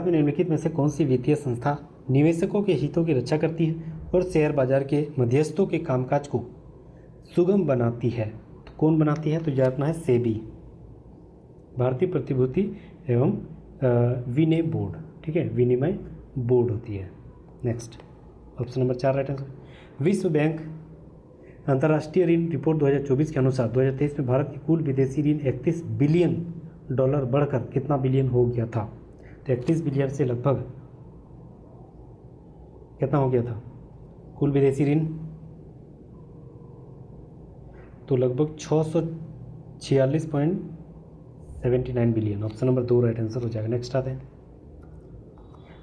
में निम्नलिखित में से कौन सी वित्तीय संस्था निवेशकों के हितों की रक्षा करती है और शेयर बाजार के मध्यस्थों के कामकाज को सुगम बनाती है, तो कौन बनाती है, तो जानना है सेबी, भारतीय प्रतिभूति एवं विनिमय बोर्ड, ठीक है, विनिमय बोर्ड होती है। Next option number 4 right answer. विश्व बैंक अंतर्राष्ट्रीय ऋण रिपोर्ट 2024 के अनुसार 2023 में भारत की कुल विदेशी ऋण $31 बिलियन बढ़कर कितना बिलियन हो गया था, तो 31 बिलियन से लगभग कितना हो गया था कुल विदेशी ऋण, तो लगभग 646.79 billion, option number 2 right answer हो जाएगा। नेक्स्ट आते हैं,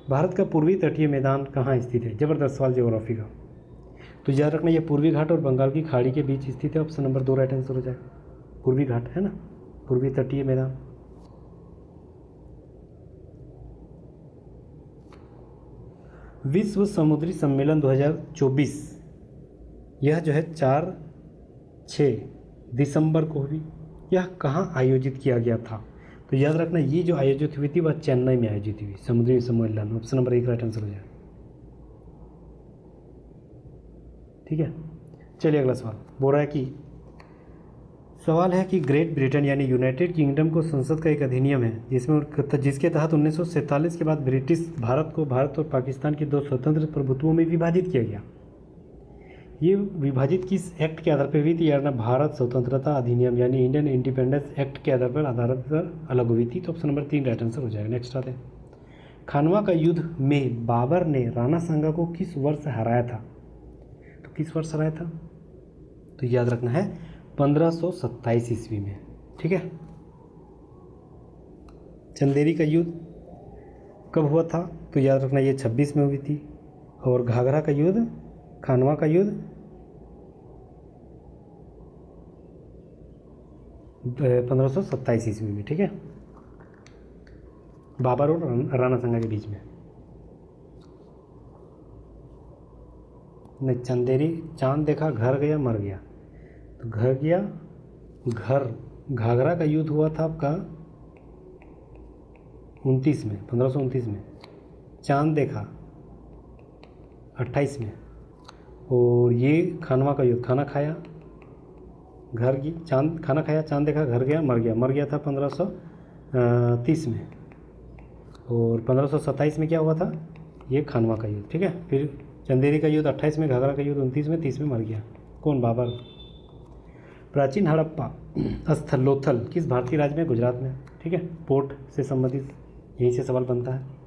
भारत का पूर्वी तटीय मैदान कहाँ स्थित है, जबरदस्त सवाल ज्योग्राफी का, तो याद रखना ये पूर्वी घाट और बंगाल की खाड़ी के बीच स्थित है, ऑप्शन नंबर 2 राइट आंसर हो जाएगा। पूर्वी घाट है ना, पूर्वी तटीय मैदान। विश्व समुद्री सम्मेलन 2024 यह जो है 4-6 दिसंबर को भी यह कहाँ आयोजित किया गया था, तो याद रखना ये जो आयोजित हुई थी वह चेन्नई में आयोजित हुई, समुद्री सम्मेलन, ऑप्शन नंबर 1 राइट आंसर हो जाएगा, ठीक है। चलिए अगला सवाल बोल रहा है कि सवाल है कि ग्रेट ब्रिटेन यानी यूनाइटेड किंगडम को संसद का एक अधिनियम है जिसके तहत 1947 के बाद भारत और पाकिस्तान के 2 स्वतंत्र प्रभुत्वों में विभाजित किया गया, ये विभाजित किस एक्ट के आधार पर हुई थी यार? ना भारत स्वतंत्रता अधिनियम यानी इंडियन इंडिपेंडेंस एक्ट के आधार पर अलग हुई थी। तो ऑप्शन नंबर 3 राइट आंसर हो जाएगा। नेक्स्ट आते हैं, खानवा का युद्ध में बाबर ने राणा सांगा को किस वर्ष हराया था? तो किस वर्ष हराया था? तो याद रखना है 1527 ईस्वी में। ठीक है। चंदेरी का युद्ध कब हुआ था? तो याद रखना ये 26 में हुई थी। और घाघरा का युद्ध, खानवा का युद्ध 1527 ईस्वी में। ठीक है, बाबर और राणा सांगा के बीच में। नहीं, चंदेरी, चांद देखा घर गया मर गया, तो घर गया घर। घाघरा का युद्ध हुआ था आपका 29 में, 1529 में। चांद देखा 28 में। और ये खानवा का युद्ध, खाना खाया घर की, चांद, खाना खाया चांद देखा घर गया मर गया था 1530 में। और 1527 में क्या हुआ था? ये खानवा का युद्ध। ठीक है। फिर चंदेरी का युद्ध 28 में, घाघरा का युद्ध 29 में, 30 में मर गया। कौन? बाबर। प्राचीन हड़प्पा स्थलोथल किस भारतीय राज्य में? गुजरात में। ठीक है, पोर्ट से संबंधित यहीं से सवाल बनता है।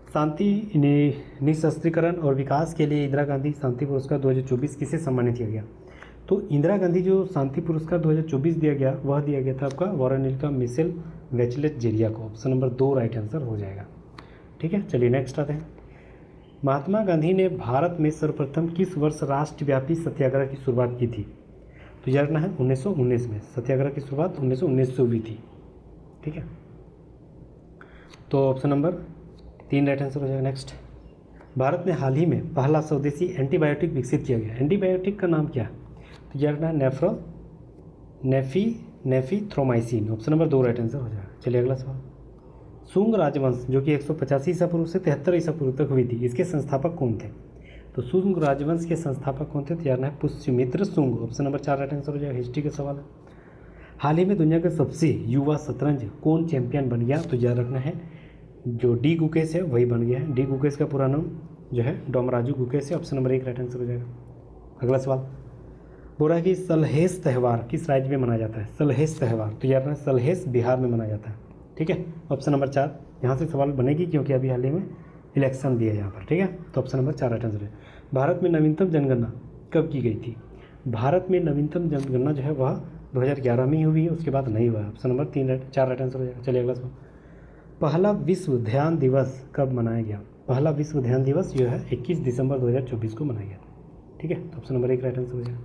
शांति निशस्त्रीकरण और विकास के लिए इंदिरा गांधी शांति पुरस्कार 2024 किसे सम्मानित किया गया? तो इंदिरा गांधी जो शांति पुरस्कार 2024 दिया गया, वह दिया गया था आपका वाराणसी का मिशेल बैचलेट जेरिया को। ऑप्शन नंबर 2 राइट आंसर हो जाएगा। ठीक है, चलिए नेक्स्ट आते हैं। महात्मा गांधी ने भारत में सर्वप्रथम किस वर्ष राष्ट्रव्यापी सत्याग्रह की शुरुआत की थी? तो याद रखना है 1919 में। सत्याग्रह की शुरुआत 1919 से हुई थी। ठीक है, तो ऑप्शन नंबर 3 राइट आंसर हो जाएगा। नेक्स्ट, भारत में हाल ही में पहला स्वदेशी एंटीबायोटिक विकसित किया गया। एंटीबायोटिक का नाम क्या है? तो याद रखना है नेफीथ्रोमाइसिन। ऑप्शन नंबर 2 राइट आंसर हो जाएगा। चलिए अगला सवाल। शुंग राजवंश जो कि 185 ईसा पूर्व से 73 ईसा पूर्व तक हुई थी, इसके संस्थापक कौन थे? तो शुंग राजवंश के संस्थापक कौन थे? तो याद है Pushyamitra Shunga. Option number 4 right answer हो जाएगा। हिस्ट्री का सवाल है। हाल ही में दुनिया का सबसे युवा शतरंज कौन चैंपियन बन गया? तो याद रखना है जो डी गुकेश है वही बन गया है। डी गुकेश का पूरा नाम जो है डोमराजू गुकेश है। ऑप्शन नंबर 1 राइट आंसर हो जाएगा। अगला सवाल बोल रहा है कि सलहेस त्यौहार किस राज्य में मनाया जाता है? सलहेस त्यौहार, तो याद रखना सलहेस बिहार में मनाया जाता है। ठीक है, ऑप्शन नंबर 4 यहाँ से सवाल बनेगी क्योंकि अभी हाल ही में इलेक्शन भी है यहाँ पर। ठीक है, तो ऑप्शन नंबर 4 राइट आंसर है। भारत में नवीनतम जनगणना कब की गई थी? भारत में नवीनतम जनगणना जो है वह 2011 में ही हुई है, उसके बाद नहीं हुआ है। ऑप्शन नंबर 4 राइट आंसर हो जाएगा। चलिए अगला सवाल। पहला विश्व ध्यान दिवस कब मनाया गया? पहला विश्व ध्यान दिवस जो है 21 दिसंबर 2024 को मनाया गया। ठीक है, तो ऑप्शन नंबर 1 राइट आंसर हो जाएगा।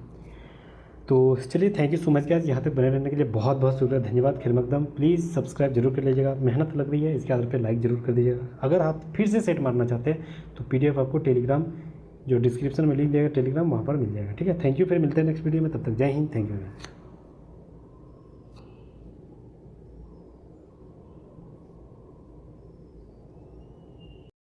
तो चलिए thank you so much guys, यहाँ तक बने रहने के लिए बहुत बहुत शुक्रिया, धन्यवाद। खिर मकदम। प्लीज़ सब्सक्राइब जरूर कर लीजिएगा, मेहनत लग रही है, इसके आधार पर लाइक जरूर कर दीजिएगा। अगर आप फिर से सेट मारना चाहते हैं तो PDF आपको टेलीग्राम जो डिस्क्रिप्शन में लिंक दिया टेलीग्राम वहाँ पर मिल जाएगा। ठीक है, थैंक यू। फिर मिलते हैं नेक्स्ट वीडियो में, तब तक जय हिंद, थैंक यू।